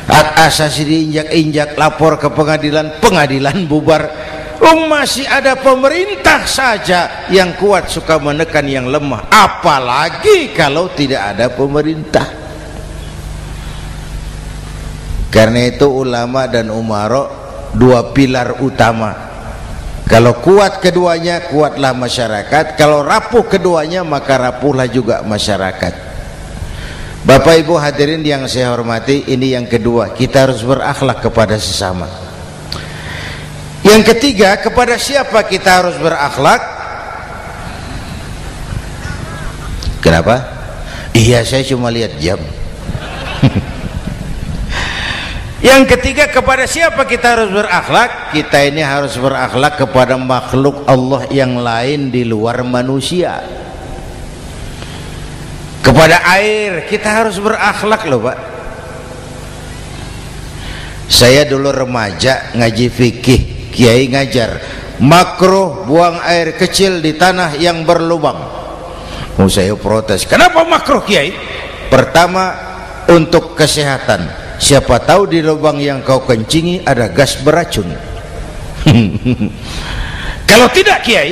hak asasi diinjak-injak, lapor ke pengadilan, pengadilan bubar. Masih ada pemerintah saja yang kuat suka menekan yang lemah, apalagi kalau tidak ada pemerintah. Karena itu ulama dan umara dua pilar utama. Kalau kuat keduanya, kuatlah masyarakat. Kalau rapuh keduanya, maka rapuhlah juga masyarakat. Bapak Ibu hadirin yang saya hormati, ini yang kedua, kita harus berakhlak kepada sesama. Yang ketiga, kepada siapa kita harus berakhlak? Kenapa? Iya, saya cuma lihat jam. Yang ketiga, kepada siapa kita harus berakhlak? Kita ini harus berakhlak kepada makhluk Allah yang lain di luar manusia. Kepada air kita harus berakhlak loh Pak. Saya dulu remaja ngaji fikih, kiai ngajar makruh buang air kecil di tanah yang berlubang. Saya protes, kenapa makruh kiai? Pertama, untuk kesehatan. Siapa tahu di lubang yang kau kencingi ada gas beracun. Kalau tidak kiai,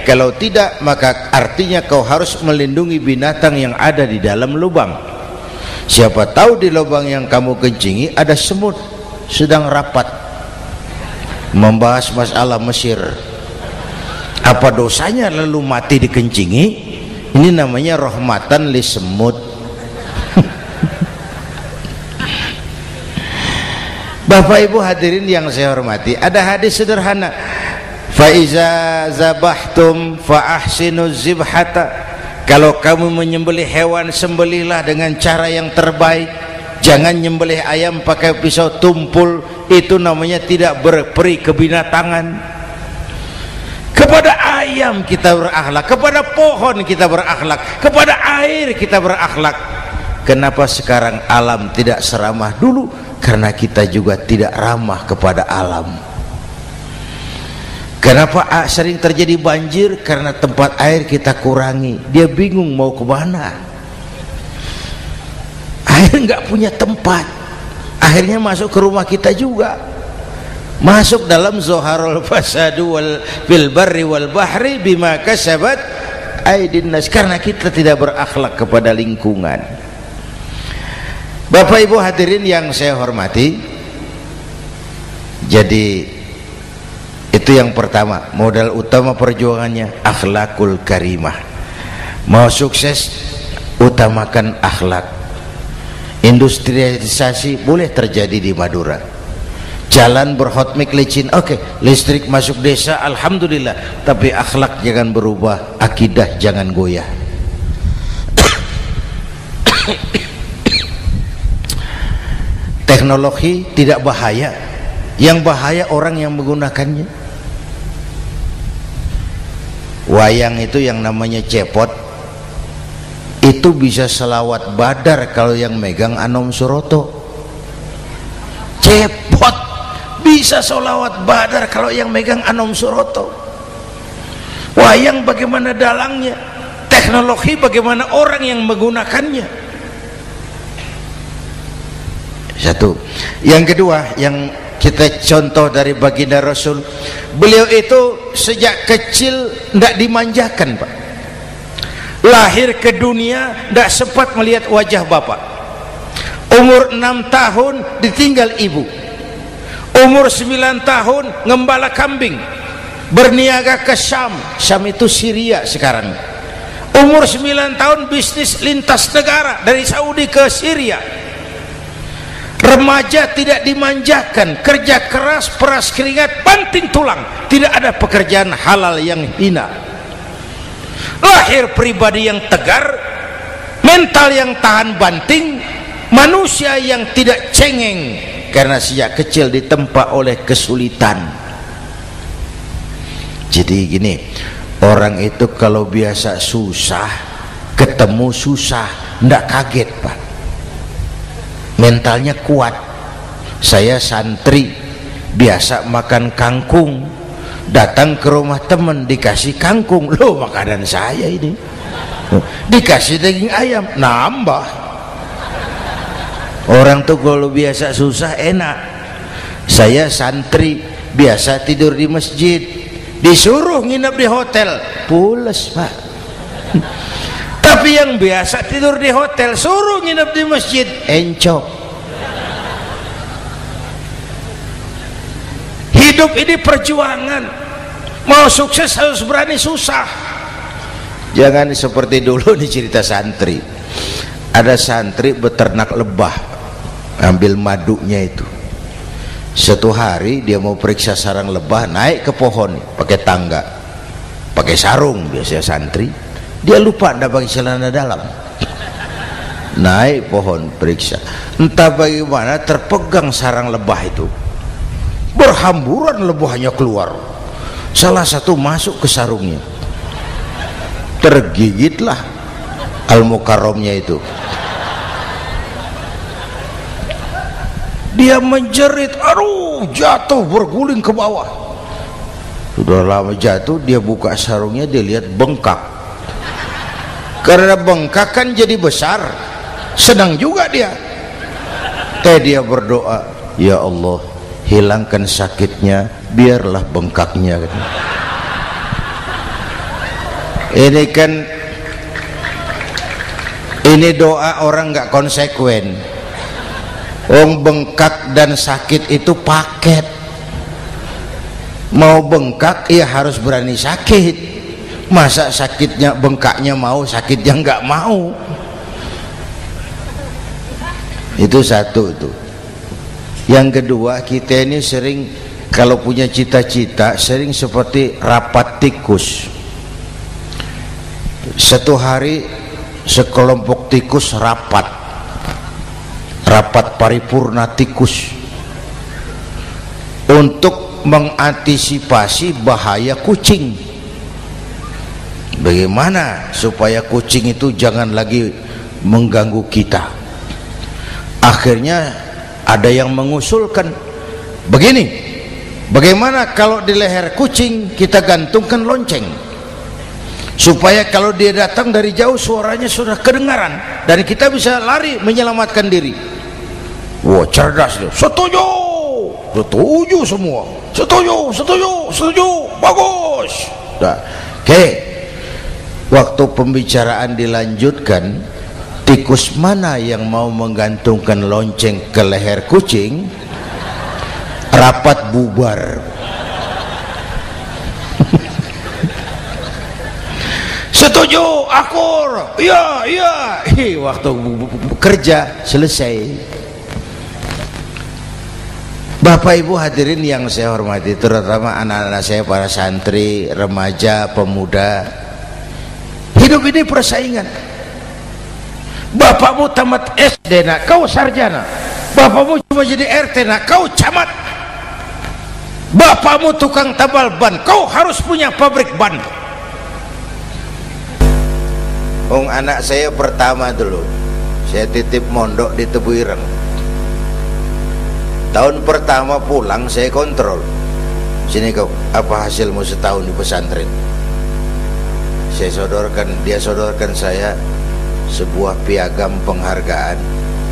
kalau tidak maka artinya kau harus melindungi binatang yang ada di dalam lubang. Siapa tahu di lubang yang kamu kencingi ada semut sedang rapat membahas masalah Mesir. Apa dosanya lalu mati dikencingi? Ini namanya rahmatan li semut. Bapak Ibu hadirin yang saya hormati, ada hadis sederhana, fa iza zabahtum fa ahsinu zibhata. Kalau kamu menyembelih hewan, sembelihlah dengan cara yang terbaik. Jangan nyembelih ayam pakai pisau tumpul, itu namanya tidak berperi kebinatangan. Kepada ayam kita berakhlak, kepada pohon kita berakhlak, kepada air kita berakhlak. Kenapa sekarang alam tidak seramah dulu? Karena kita juga tidak ramah kepada alam. Kenapa sering terjadi banjir? Karena tempat air kita kurangi. Dia bingung mau ke mana. Air nggak punya tempat, akhirnya masuk ke rumah kita juga, masuk dalam zoharul fasadu wal fil barri wal bahri bima kasabat aydin nas, karena kita tidak berakhlak kepada lingkungan. Bapak Ibu hadirin yang saya hormati, jadi itu yang pertama, modal utama perjuangannya akhlakul karimah. Mau sukses, utamakan akhlak. Industrialisasi boleh terjadi di Madura, jalan berhotmik licin, oke, listrik masuk desa, alhamdulillah, tapi akhlak jangan berubah, akidah jangan goyah. Teknologi tidak bahaya, yang bahaya orang yang menggunakannya. Wayang itu yang namanya cepot, itu bisa selawat badar kalau yang megang Anom Suroto. Cepot bisa selawat badar kalau yang megang Anom Suroto. Wayang bagaimana dalangnya, teknologi bagaimana orang yang menggunakannya. Satu. Yang kedua, yang kita contoh dari baginda Rasul, beliau itu sejak kecil tidak dimanjakan Pak. Lahir ke dunia tidak sempat melihat wajah bapak. Umur 6 tahun ditinggal ibu. Umur 9 tahun ngembala kambing, berniaga ke Syam. Syam itu Syria sekarang. Umur 9 tahun bisnis lintas negara dari Saudi ke Syria. Remaja tidak dimanjakan, kerja keras, peras keringat, banting tulang, tidak ada pekerjaan halal yang hina. Lahir pribadi yang tegar, mental yang tahan banting, manusia yang tidak cengeng karena sejak kecil ditempa oleh kesulitan. Jadi gini, orang itu kalau biasa susah, ketemu susah, ndak kaget Pak, mentalnya kuat. Saya santri biasa makan kangkung, datang ke rumah teman dikasih kangkung, loh makanan saya ini, dikasih daging ayam, nambah. Orang tuh kalau biasa susah enak. Saya santri biasa tidur di masjid, disuruh nginep di hotel, pules pak. Tapi yang biasa tidur di hotel suruh nginep di masjid, encok. Hidup ini perjuangan, mau sukses harus berani susah. Jangan seperti dulu nih cerita santri, ada santri beternak lebah, ambil madunya itu. Satu hari dia mau periksa sarang lebah, naik ke pohon pakai tangga, pakai sarung biasanya santri, dia lupa tidak pakai celana dalam, naik pohon periksa, entah bagaimana terpegang sarang lebah itu, berhamburan lebahnya keluar, salah satu masuk ke sarungnya, tergigitlah Al-Mukarramnya itu. Dia menjerit, aduh, jatuh berguling ke bawah. Sudah lama jatuh, dia buka sarungnya, dia lihat bengkak. Karena bengkak kan jadi besar, senang juga dia. Dia berdoa, ya Allah, hilangkan sakitnya, biarlah bengkaknya. Ini doa orang nggak konsekuen. Bengkak dan sakit itu paket. Mau bengkak ya harus berani sakit. Masa sakitnya bengkaknya mau, sakitnya nggak mau. Itu satu itu. Yang kedua, kita ini sering kalau punya cita-cita sering seperti rapat tikus. Satu hari sekelompok tikus rapat paripurna tikus untuk mengantisipasi bahaya kucing. Bagaimana supaya kucing itu jangan lagi mengganggu kita. Akhirnya ada yang mengusulkan begini, bagaimana kalau di leher kucing kita gantungkan lonceng, supaya kalau dia datang dari jauh suaranya sudah kedengaran dan kita bisa lari menyelamatkan diri. Wah, cerdas dia. Setuju semua. Setuju, bagus. Nah, oke. Waktu pembicaraan dilanjutkan, tikus mana yang mau menggantungkan lonceng ke leher kucing? Rapat bubar. Setuju, akur. Iya. Waktu kerja selesai. Bapak Ibu hadirin yang saya hormati, terutama anak-anak saya, para santri, remaja, pemuda. Hidup ini persaingan. Bapakmu tamat SD nak, kau sarjana. Bapakmu cuma jadi RT nak, kau camat. Bapakmu tukang tambal ban, kau harus punya pabrik ban. Anak saya pertama dulu, saya titip mondok di Tebu Ireng. Tahun pertama pulang saya kontrol, sini kau, apa hasilmu setahun di pesantren? Dia sodorkan saya sebuah piagam penghargaan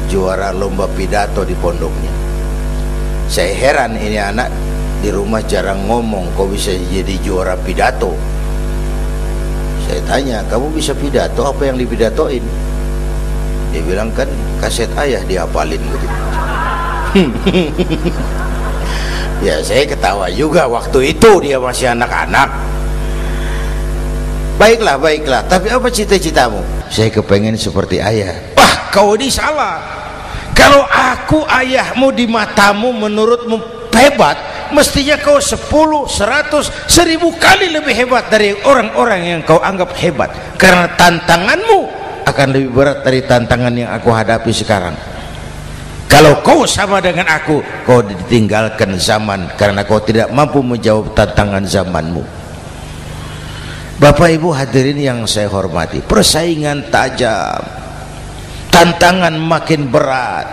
juara lomba pidato di pondoknya. Saya heran, ini anak di rumah jarang ngomong, kok bisa jadi juara pidato? Saya tanya, kamu bisa pidato, apa yang dipidatoin? Dia bilang, kan kaset ayah dihafalin gitu. Ya saya ketawa juga, waktu itu dia masih anak-anak. Baiklah, tapi apa cita-citamu? Saya kepengen seperti ayah. Wah, kau ini salah. Kalau aku ayahmu di matamu menurutmu hebat, mestinya kau 10, 100, 1000 kali lebih hebat dari orang-orang yang kau anggap hebat. Karena tantanganmu akan lebih berat dari tantangan yang aku hadapi sekarang. Kalau kau sama dengan aku, kau ditinggalkan zaman karena kau tidak mampu menjawab tantangan zamanmu. Bapak Ibu hadirin yang saya hormati, persaingan tajam, tantangan makin berat.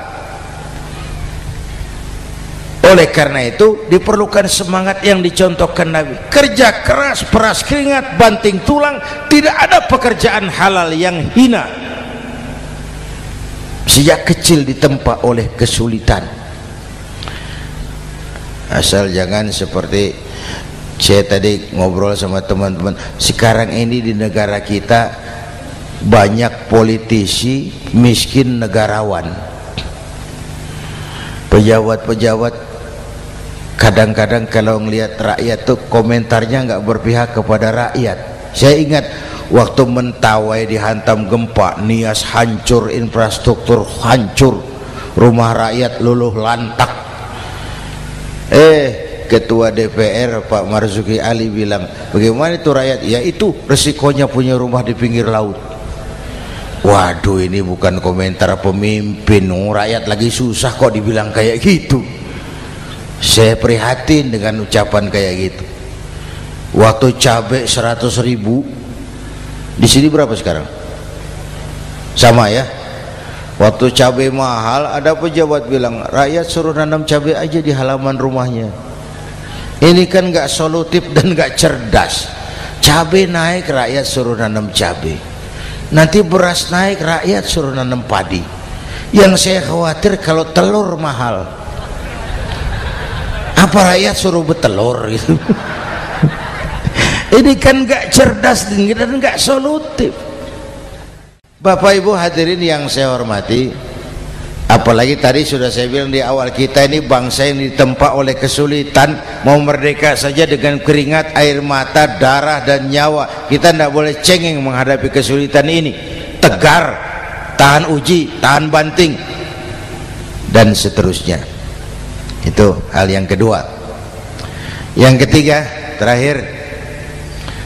Oleh karena itu diperlukan semangat yang dicontohkan Nabi. Kerja keras, peras keringat, banting tulang. Tidak ada pekerjaan halal yang hina. Sejak kecil ditempa oleh kesulitan. Asal jangan seperti saya tadi ngobrol sama teman-teman. Sekarang ini di negara kita banyak politisi miskin negarawan. Pejabat-pejabat kadang-kadang kalau ngelihat rakyat tuh komentarnya nggak berpihak kepada rakyat. Saya ingat waktu Mentawai dihantam gempa, Nias hancur, infrastruktur hancur, rumah rakyat luluh lantak. Ketua DPR Pak Marzuki Ali bilang, bagaimana itu rakyat? Ya itu resikonya punya rumah di pinggir laut. Waduh, ini bukan komentar pemimpin, rakyat lagi susah kok dibilang kayak gitu. Saya prihatin dengan ucapan kayak gitu. Waktu cabai 100.000, di sini berapa sekarang? Sama ya. Waktu cabai mahal, ada pejabat bilang rakyat suruh nanam cabai aja di halaman rumahnya. Ini kan nggak solutif dan nggak cerdas. Cabai naik, rakyat suruh nanam cabai. Nanti beras naik, rakyat suruh nanam padi. Yang saya khawatir kalau telur mahal, apa rakyat suruh betelur gitu. Ini kan nggak cerdas dan nggak solutif. Bapak Ibu hadirin yang saya hormati, apalagi tadi sudah saya bilang di awal, kita ini bangsa yang ditempa oleh kesulitan. Mau merdeka saja dengan keringat, air mata, darah dan nyawa. Kita tidak boleh cengeng menghadapi kesulitan ini. Tegar, tahan uji, tahan banting, dan seterusnya. Itu hal yang kedua. Yang ketiga, terakhir,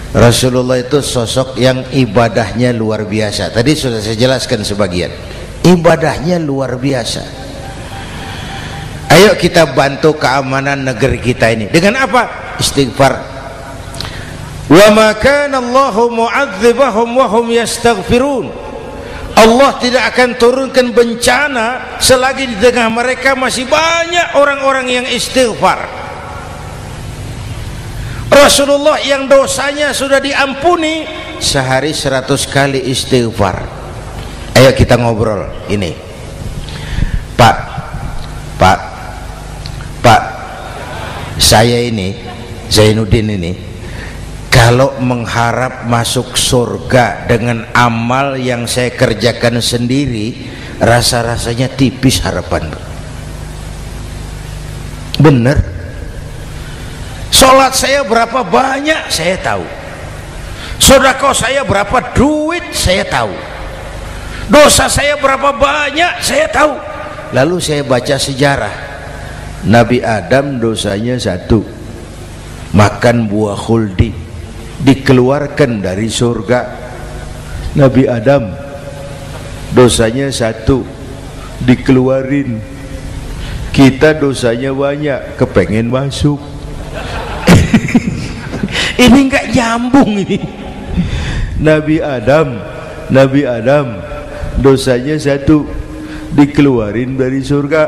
Rasulullah itu sosok yang ibadahnya luar biasa. Tadi sudah saya jelaskan sebagian. Ibadahnya luar biasa. Ayo kita bantu keamanan negeri kita ini. Dengan apa? Istighfar. Wa ma kana Allahu mu'adzibahum wa hum yastaghfirun. Allah tidak akan turunkan bencana selagi di tengah mereka masih banyak orang-orang yang istighfar. Rasulullah yang dosanya sudah diampuni sehari 100 kali istighfar. Ayo kita ngobrol ini. Pak, saya ini Zainuddin ini, kalau mengharap masuk surga dengan amal yang saya kerjakan sendiri, rasa-rasanya tipis harapan. Bener. Sholat saya berapa banyak saya tahu. Sedekah saya berapa duit saya tahu. Dosa saya berapa banyak saya tahu. Lalu saya baca sejarah. Nabi Adam dosanya 1, makan buah khuldi, dikeluarkan dari surga. Nabi Adam dosanya 1, dikeluarin. Kita dosanya banyak, kepengen masuk. Ini nggak nyambung ini. Nabi Adam dosanya 1, dikeluarin dari surga.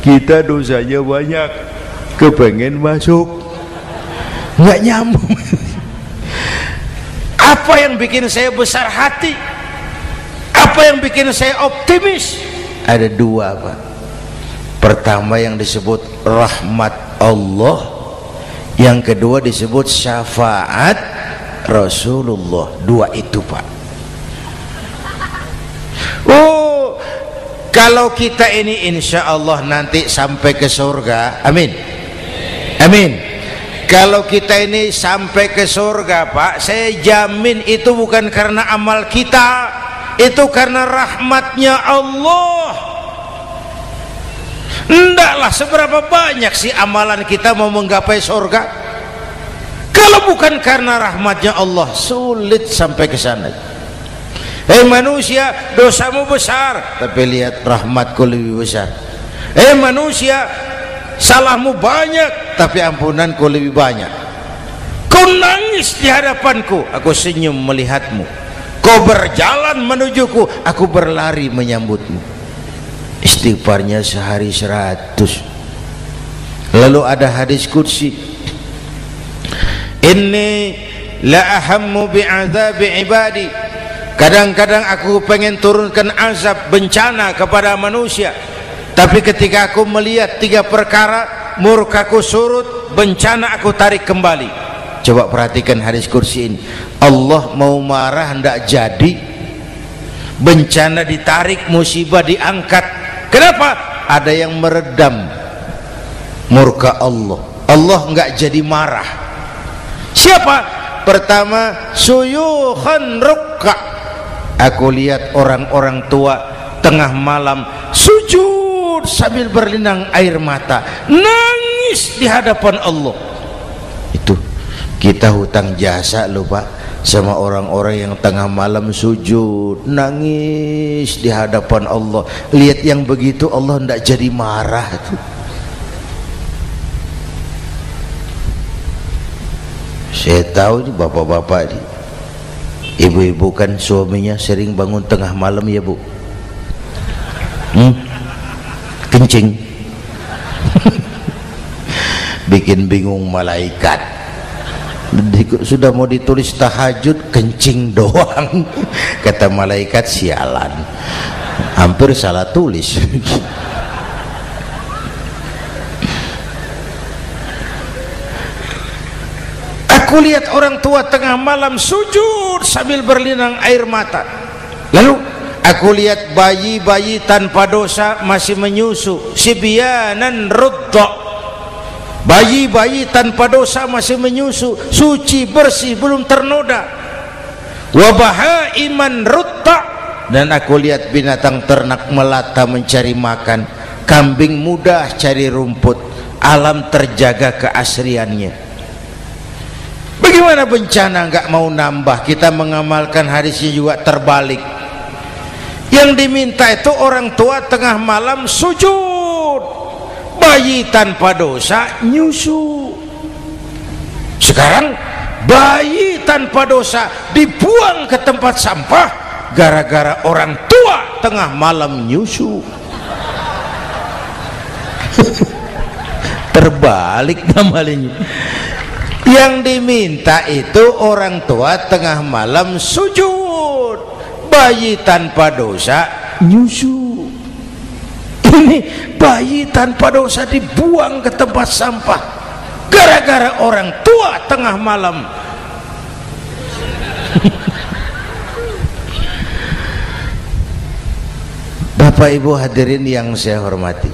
Kita dosanya banyak, kepengen masuk. Nggak nyambung. Apa yang bikin saya besar hati? Apa yang bikin saya optimis? Ada 2 Pak. Pertama yang disebut rahmat Allah, yang kedua disebut syafaat Rasulullah. 2 itu Pak. Oh, kalau kita ini insya Allah nanti sampai ke surga, amin, amin. Kalau kita ini sampai ke surga Pak, saya jamin itu bukan karena amal kita, itu karena rahmatnya Allah. Ndaklah seberapa banyak sih amalan kita mau menggapai surga. Kalau bukan karena rahmatnya Allah, sulit sampai ke sana. Manusia, dosamu besar, tapi lihat rahmatku lebih besar. Manusia, salahmu banyak, tapi ampunanku lebih banyak. Kau nangis di hadapanku, aku senyum melihatmu. Kau berjalan menujuku, aku berlari menyambutmu. Istighfarnya sehari 100. Lalu ada hadis qudsi, inni la ahammu bi'adzabi ibadi, kadang-kadang aku pengen turunkan azab bencana kepada manusia, tapi ketika aku melihat 3 perkara, murkaku surut, bencana aku tarik kembali. Coba perhatikan hadis qudsi ini. Allah mau marah hendak jadi, bencana ditarik, musibah diangkat. Kenapa? Ada yang meredam murka Allah. Allah enggak jadi marah. Siapa? Pertama, suyukhan rukka. Aku lihat orang-orang tua tengah malam sujud sambil berlinang air mata, nangis di hadapan Allah. Itu kita hutang jasa loh Pak sama orang-orang yang tengah malam sujud nangis di hadapan Allah. Lihat yang begitu Allah enggak jadi marah tuh. Saya tahu nih bapak-bapak nih, ibu-ibu kan suaminya sering bangun tengah malam ya Bu, kencing bikin bingung malaikat. Sudah mau ditulis tahajud kencing doang, kata malaikat sialan, hampir salah tulis. Aku lihat orang tua tengah malam sujud sambil berlinang air mata. Lalu aku lihat bayi-bayi tanpa dosa masih menyusu, sibyanan rudda. Bayi-bayi tanpa dosa masih menyusu, suci bersih, belum ternoda. Wa bahaiman rutta. Dan aku lihat binatang ternak melata mencari makan, kambing mudah cari rumput, alam terjaga keasriannya. Bagaimana bencana enggak mau nambah? Kita mengamalkan hadisnya juga terbalik. Yang diminta itu orang tua tengah malam sujud, bayi tanpa dosa nyusu. Sekarang bayi tanpa dosa dibuang ke tempat sampah gara-gara orang tua tengah malam nyusu. Terbalik namanya. Yang diminta itu orang tua tengah malam sujud, bayi tanpa dosa nyusu. Ini bayi tanpa dosa dibuang ke tempat sampah gara-gara orang tua tengah malam. Bapak Ibu hadirin yang saya hormati,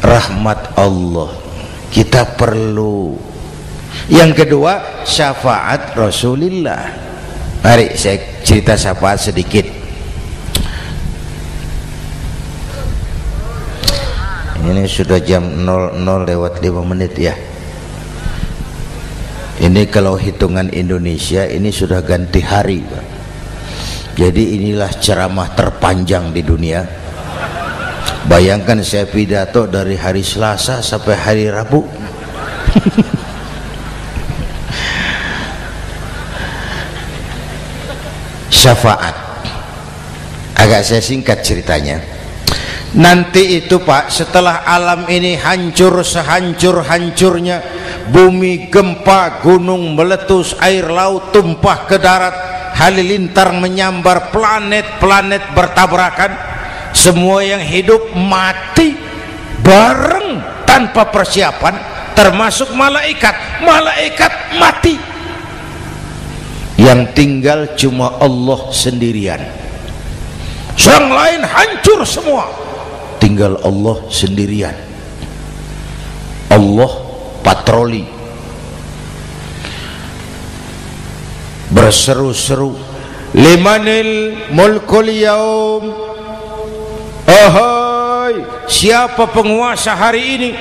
rahmat Allah kita perlu. Yang kedua, syafaat Rasulullah. Mari saya cerita syafaat sedikit. Ini sudah jam 00:05 ya. Ini kalau hitungan Indonesia ini sudah ganti hari Pak. Jadi inilah ceramah terpanjang di dunia. Bayangkan saya pidato dari hari Selasa sampai hari Rabu. Syafaat agak saya singkat ceritanya. Nanti itu Pak, setelah alam ini hancur sehancur-hancurnya, bumi gempa, gunung meletus, air laut tumpah ke darat, halilintar menyambar, planet-planet bertabrakan, semua yang hidup mati bareng tanpa persiapan, termasuk malaikat. Malaikat mati, yang tinggal cuma Allah sendirian. Yang lain hancur semua, tinggal Allah sendirian. Allah patroli, berseru-seru, limanil mulkul yaum. Ahai, siapa penguasa hari ini?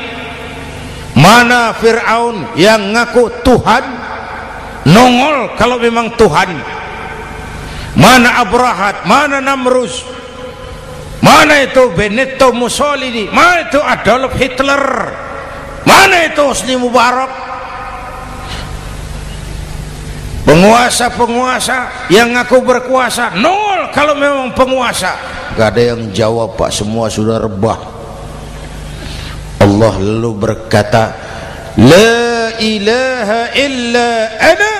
Mana Fir'aun yang ngaku Tuhan? Nongol kalau memang Tuhan. Mana Abrahat, mana Namrus, mana itu Benito Mussolini, mana itu Adolf Hitler, mana itu Hosni Mubarak. Penguasa-penguasa yang ngaku berkuasa nongol kalau memang penguasa. Gak ada yang jawab Pak, semua sudah rebah. Allah lalu berkata, la ilaha illa ana,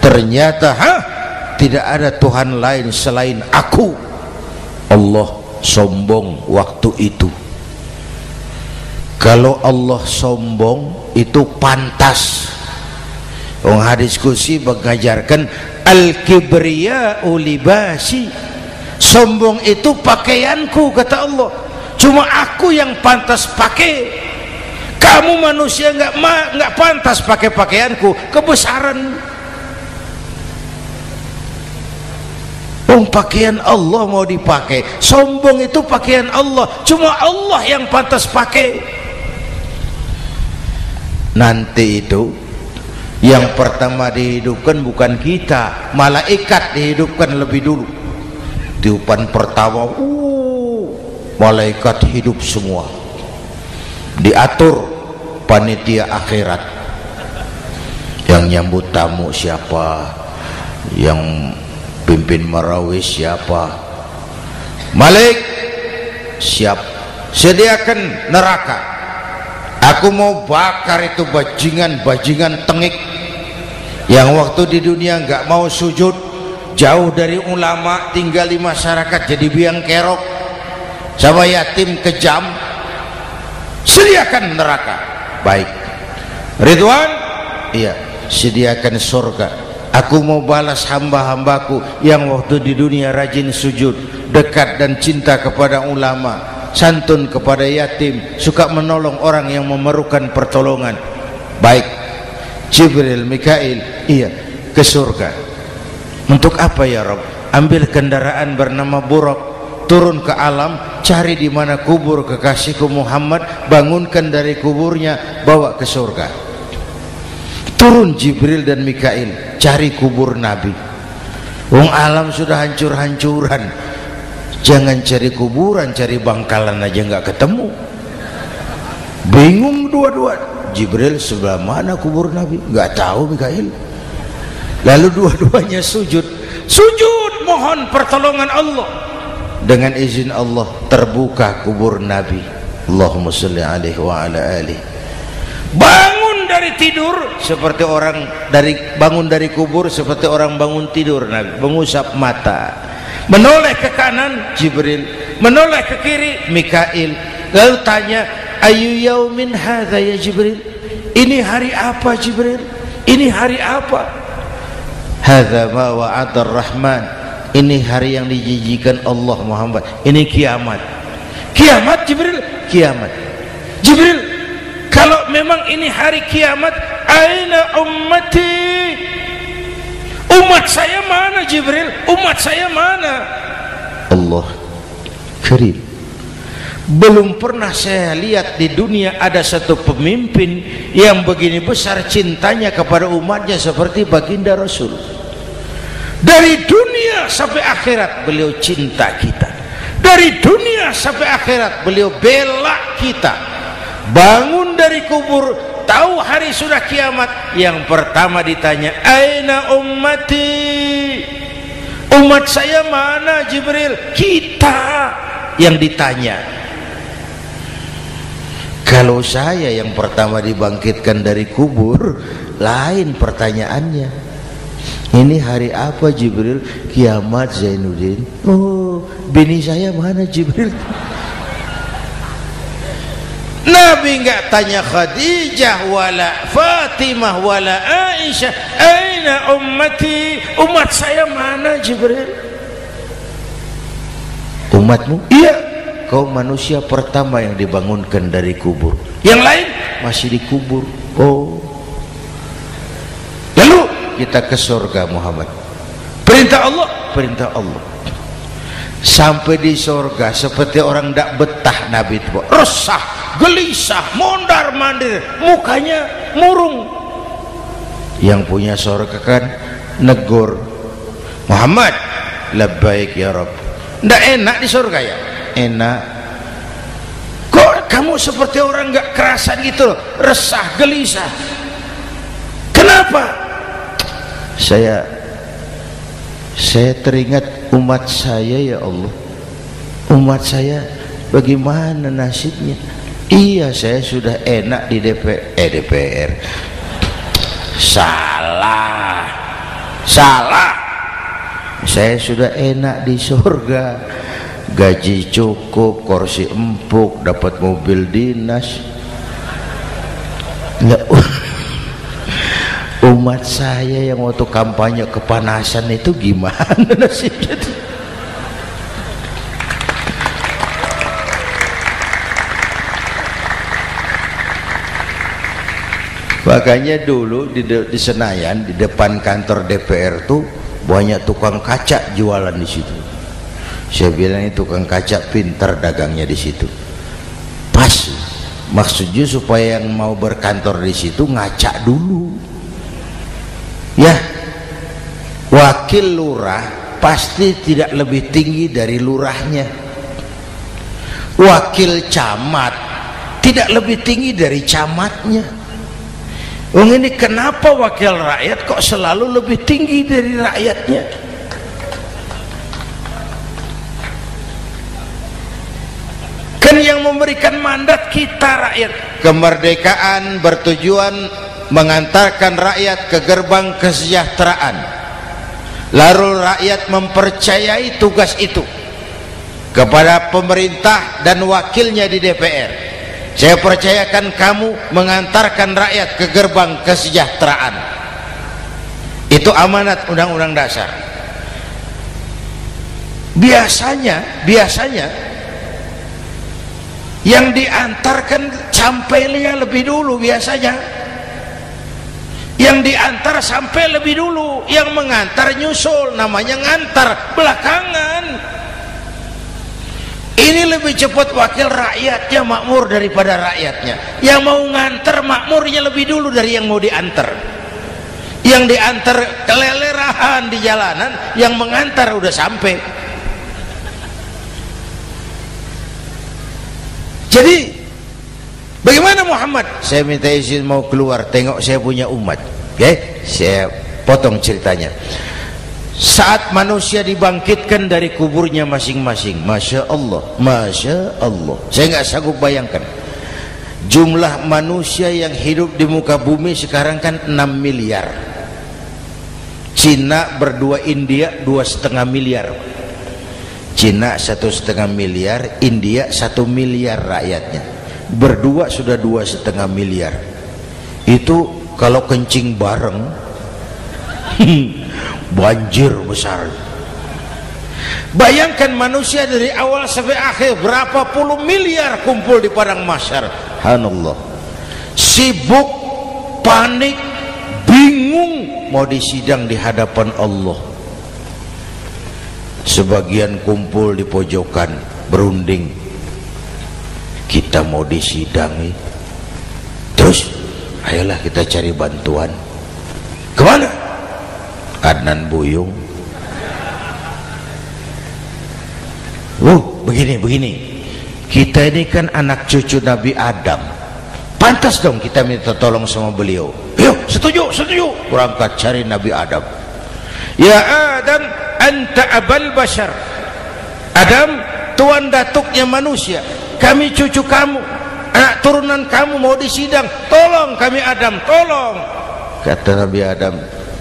ternyata tidak ada Tuhan lain selain aku. Allah sombong waktu itu. Kalau Allah sombong itu pantas. Hadis qudsi mengajarkan al-kibriya'u libasi, sombong itu pakaianku, kata Allah. Cuma aku yang pantas pakai. Kamu manusia nggak pantas pakai pakaianku, kebesaran. Pakaian Allah mau dipakai. Sombong itu pakaian Allah, cuma Allah yang pantas pakai. Nanti itu yang pertama dihidupkan bukan kita, malaikat dihidupkan lebih dulu. Tiupan pertama, malaikat hidup semua. Diatur panitia akhirat. Yang nyambut tamu siapa, yang pimpin marawis siapa. Malik siap, sediakan neraka. Aku mau bakar itu bajingan tengik yang waktu di dunia nggak mau sujud, jauh dari ulama, tinggal di masyarakat jadi biang kerok, sama yatim kejam. Sediakan neraka. Baik. Ridwan, iya, sediakan surga. Aku mau balas hamba-hambaku yang waktu di dunia rajin sujud, dekat dan cinta kepada ulama, santun kepada yatim, suka menolong orang yang memerlukan pertolongan. Baik. Jibril, Mikail, iya, ke surga. Untuk apa ya Rabb? Ambil kendaraan bernama Buraq, turun ke alam, cari di mana kubur kekasihku Muhammad, bangunkan dari kuburnya, bawa ke surga. Turun Jibril dan Mikail, cari kubur Nabi. Alam sudah hancur-hancuran, jangan cari kuburan, cari bangkalan aja nggak ketemu. Bingung dua-dua. Jibril, sebelah mana kubur Nabi? Nggak tahu Mikail. Lalu dua-duanya sujud mohon pertolongan Allah. Dengan izin Allah terbuka kubur Nabi. Allahumma sholli alaihi wa ala alihi. Bangun dari tidur seperti orang bangun dari kubur seperti orang bangun tidur. Nabi mengusap mata, menoleh ke kanan Jibril, menoleh ke kiri Mikail, lalu tanya, ayu yaumin hadza ya Jibril, ini hari apa Jibril, ini hari apa? Hadza ma wa'ada ar-Rahman, ini hari yang dijanjikan Allah Muhammad, ini kiamat. Kiamat Jibril, kiamat. Jibril, kalau memang ini hari kiamat, aina ummati, umat saya mana Jibril, umat saya mana? Allah karim, belum pernah saya lihat di dunia ada satu pemimpin yang begini besar cintanya kepada umatnya seperti baginda Rasul. Dari dunia sampai akhirat beliau cinta kita, dari dunia sampai akhirat beliau bela kita. Bangun dari kubur, tahu hari sudah kiamat, yang pertama ditanya, aina ummati, umat saya mana Jibril? Kita yang ditanya. Kalau saya yang pertama dibangkitkan dari kubur, lain pertanyaannya. Ini hari apa Jibril? Kiamat Zainuddin. Oh, bini saya mana Jibril? Nabi enggak tanya Khadijah wala Fatimah wala Aisyah, aina ummati, umat saya mana Jibril? Umatmu? Iya, kau manusia pertama yang dibangunkan dari kubur, yang lain masih dikubur. Oh, lalu kita ke surga Muhammad. Perintah Allah, perintah Allah. Sampai di surga seperti orang tidak betah Nabi itu, resah, gelisah, mondar mandir, mukanya murung. Yang punya surga kan negur, Muhammad, labbaik ya Rabb. Tidak enak di surga ya? Enak. Kok kamu seperti orang nggak kerasan gitu, resah, gelisah? Kenapa? Saya teringat umat saya ya Allah. Umat saya bagaimana nasibnya? Iya, saya sudah enak di DPR. Salah. Saya sudah enak di surga, gaji cukup, kursi empuk, dapat mobil dinas. Nggak, umat saya yang waktu kampanye kepanasan itu gimana nasibnya? Makanya dulu di Senayan, di depan kantor DPR tuh banyak tukang kaca jualan di situ. Saya bilang ini tukang kaca pintar dagangnya di situ. Pas, maksudnya supaya yang mau berkantor di situ ngaca dulu. Ya, wakil lurah pasti tidak lebih tinggi dari lurahnya. Wakil camat tidak lebih tinggi dari camatnya. Ini kenapa wakil rakyat kok selalu lebih tinggi dari rakyatnya? Kan yang memberikan mandat kita rakyat. Kemerdekaan bertujuan mengantarkan rakyat ke gerbang kesejahteraan. Lalu rakyat mempercayai tugas itu kepada pemerintah dan wakilnya di DPR. Saya percayakan kamu mengantarkan rakyat ke gerbang kesejahteraan. Itu amanat Undang-Undang Dasar. Biasanya yang diantarkan sampainya lebih dulu biasanya. Yang diantar sampai lebih dulu, yang mengantar nyusul, namanya ngantar belakangan. Ini lebih cepat wakil rakyatnya makmur daripada rakyatnya. Yang mau nganter makmurnya lebih dulu dari yang mau diantar. Yang diantar kelelerahan di jalanan, yang mengantar udah sampai. Jadi bagaimana Muhammad? Saya minta izin mau keluar, tengok saya punya umat. Oke, saya potong ceritanya. Saat manusia dibangkitkan dari kuburnya masing-masing, Masya Allah, Masya Allah, saya nggak sanggup bayangkan jumlah manusia yang hidup di muka bumi sekarang kan 6 miliar. Cina berdua, India 2,5 miliar. Cina 1,5 miliar, India 1 miliar rakyatnya. Berdua sudah 2,5 miliar. Itu kalau kencing bareng banjir besar. Bayangkan manusia dari awal sampai akhir berapa puluh miliar kumpul di padang mahsyar. Subhanallah. Sibuk, panik, bingung mau disidang di hadapan Allah. Sebagian kumpul di pojokan berunding, kita mau disidangi. Terus ayolah kita cari bantuan. Kemana? Adnan Buyung. Begini. Kita ini kan anak cucu Nabi Adam. Pantas dong kita minta tolong sama beliau. Yuk, setuju. Berangkat cari Nabi Adam. Ya Adam, anta abal bashar. Adam, tuan datuknya manusia. Kami cucu kamu, anak turunan kamu mau disidang. Tolong kami Adam, tolong. Kata Nabi Adam,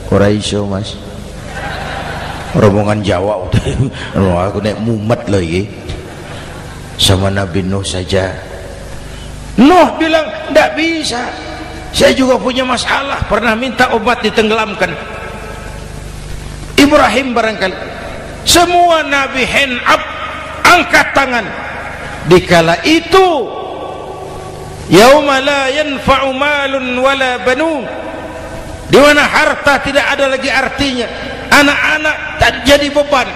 ora iso mas, rombongan Jawa aku naik mumet lagi sama Nabi Nuh saja. Nuh bilang tidak bisa, saya juga punya masalah, pernah minta obat ditenggelamkan. Ibrahim barangkali. Semua Nabi hand up, angkat tangan. Dikala itu yauma la yanfa'u malun wala banun, di mana harta tidak ada lagi artinya, anak-anak tak jadi beban,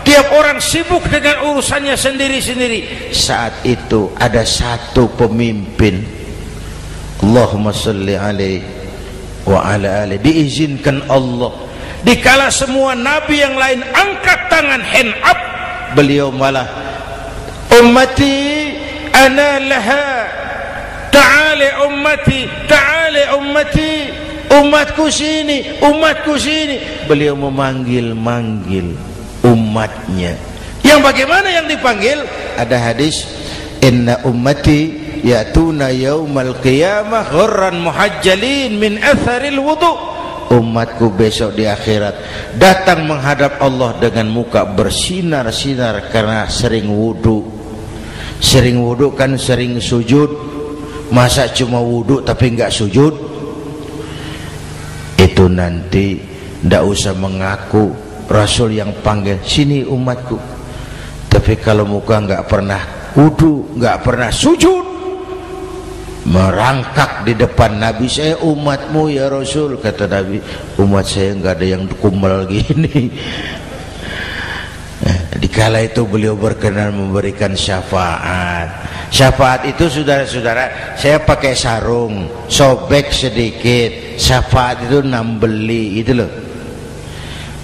tiap orang sibuk dengan urusannya sendiri-sendiri. Saat itu ada satu pemimpin, Allahumma salli alaihi wa ala alihi, diizinkan Allah. Dikala semua nabi yang lain angkat tangan hand up, beliau malah ummati ana laha, ta'ali ummati, ta'ali ummati, umatku sini, umatku sini. Beliau memanggil-manggil umatnya. Yang bagaimana yang dipanggil? Ada hadis, inna ummati ya'tuna yaumal qiyamah ghurran muhajjalin min atharil wudu. Umatku besok di akhirat datang menghadap Allah dengan muka bersinar-sinar karena sering wudu. Sering wudu kan sering sujud. Masa cuma wudu tapi enggak sujud? Itu nanti ndak usah mengaku Rasul yang panggil, sini umatku. Tapi kalau muka enggak pernah wudu, enggak pernah sujud, merangkak di depan Nabi, saya umatmu ya Rasul. Kata Nabi, umat saya enggak ada yang kumal gini. Dikala itu beliau berkenan memberikan syafaat. Syafaat itu saudara-saudara, saya pakai sarung, sobek sedikit, syafaat itu nambeli itu loh.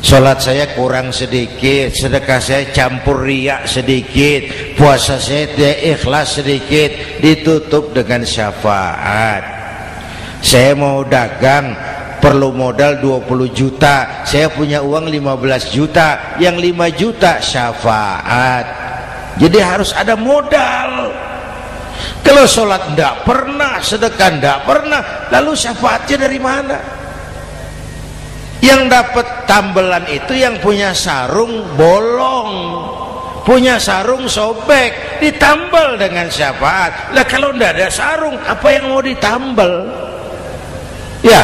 Sholat saya kurang sedikit, sedekah saya campur riak sedikit, puasa saya tidak ikhlas sedikit, ditutup dengan syafaat. Saya mau dagang, perlu modal 20 juta, saya punya uang 15 juta, yang 5 juta syafaat. Jadi harus ada modal. Kalau sholat tidak pernah, sedekah tidak pernah, lalu syafaatnya dari mana? Yang dapat tambelan itu yang punya sarung bolong, punya sarung sobek, ditambal dengan syafaat. Lah kalau tidak ada sarung, apa yang mau ditambal? Ya.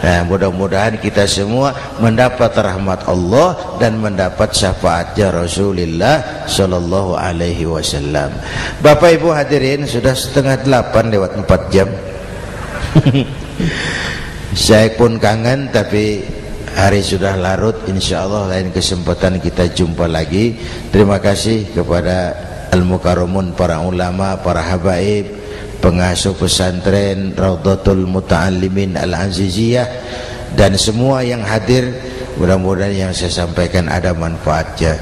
Nah, mudah-mudahan kita semua mendapat rahmat Allah dan mendapat syafaatnya Rasulullah Shallallahu Alaihi Wasallam. Bapak Ibu hadirin, sudah 7:30 lewat 4 jam. Saya pun kangen, tapi hari sudah larut. Insya Allah lain kesempatan kita jumpa lagi. Terima kasih kepada Al-Mukarramun, para ulama, para habaib, pengasuh pesantren Raudhatul Muta'allimin Al-Aziziyah, dan semua yang hadir. Mudah-mudahan yang saya sampaikan ada manfaatnya.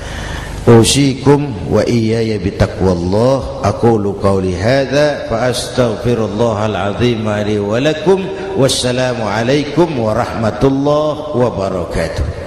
Usikum wa iyaya bitaqwallah. Aqulu qawli hadza fa astaghfirullahal azim li wa lakum. Wassalamu alaikum warahmatullahi wabarakatuh.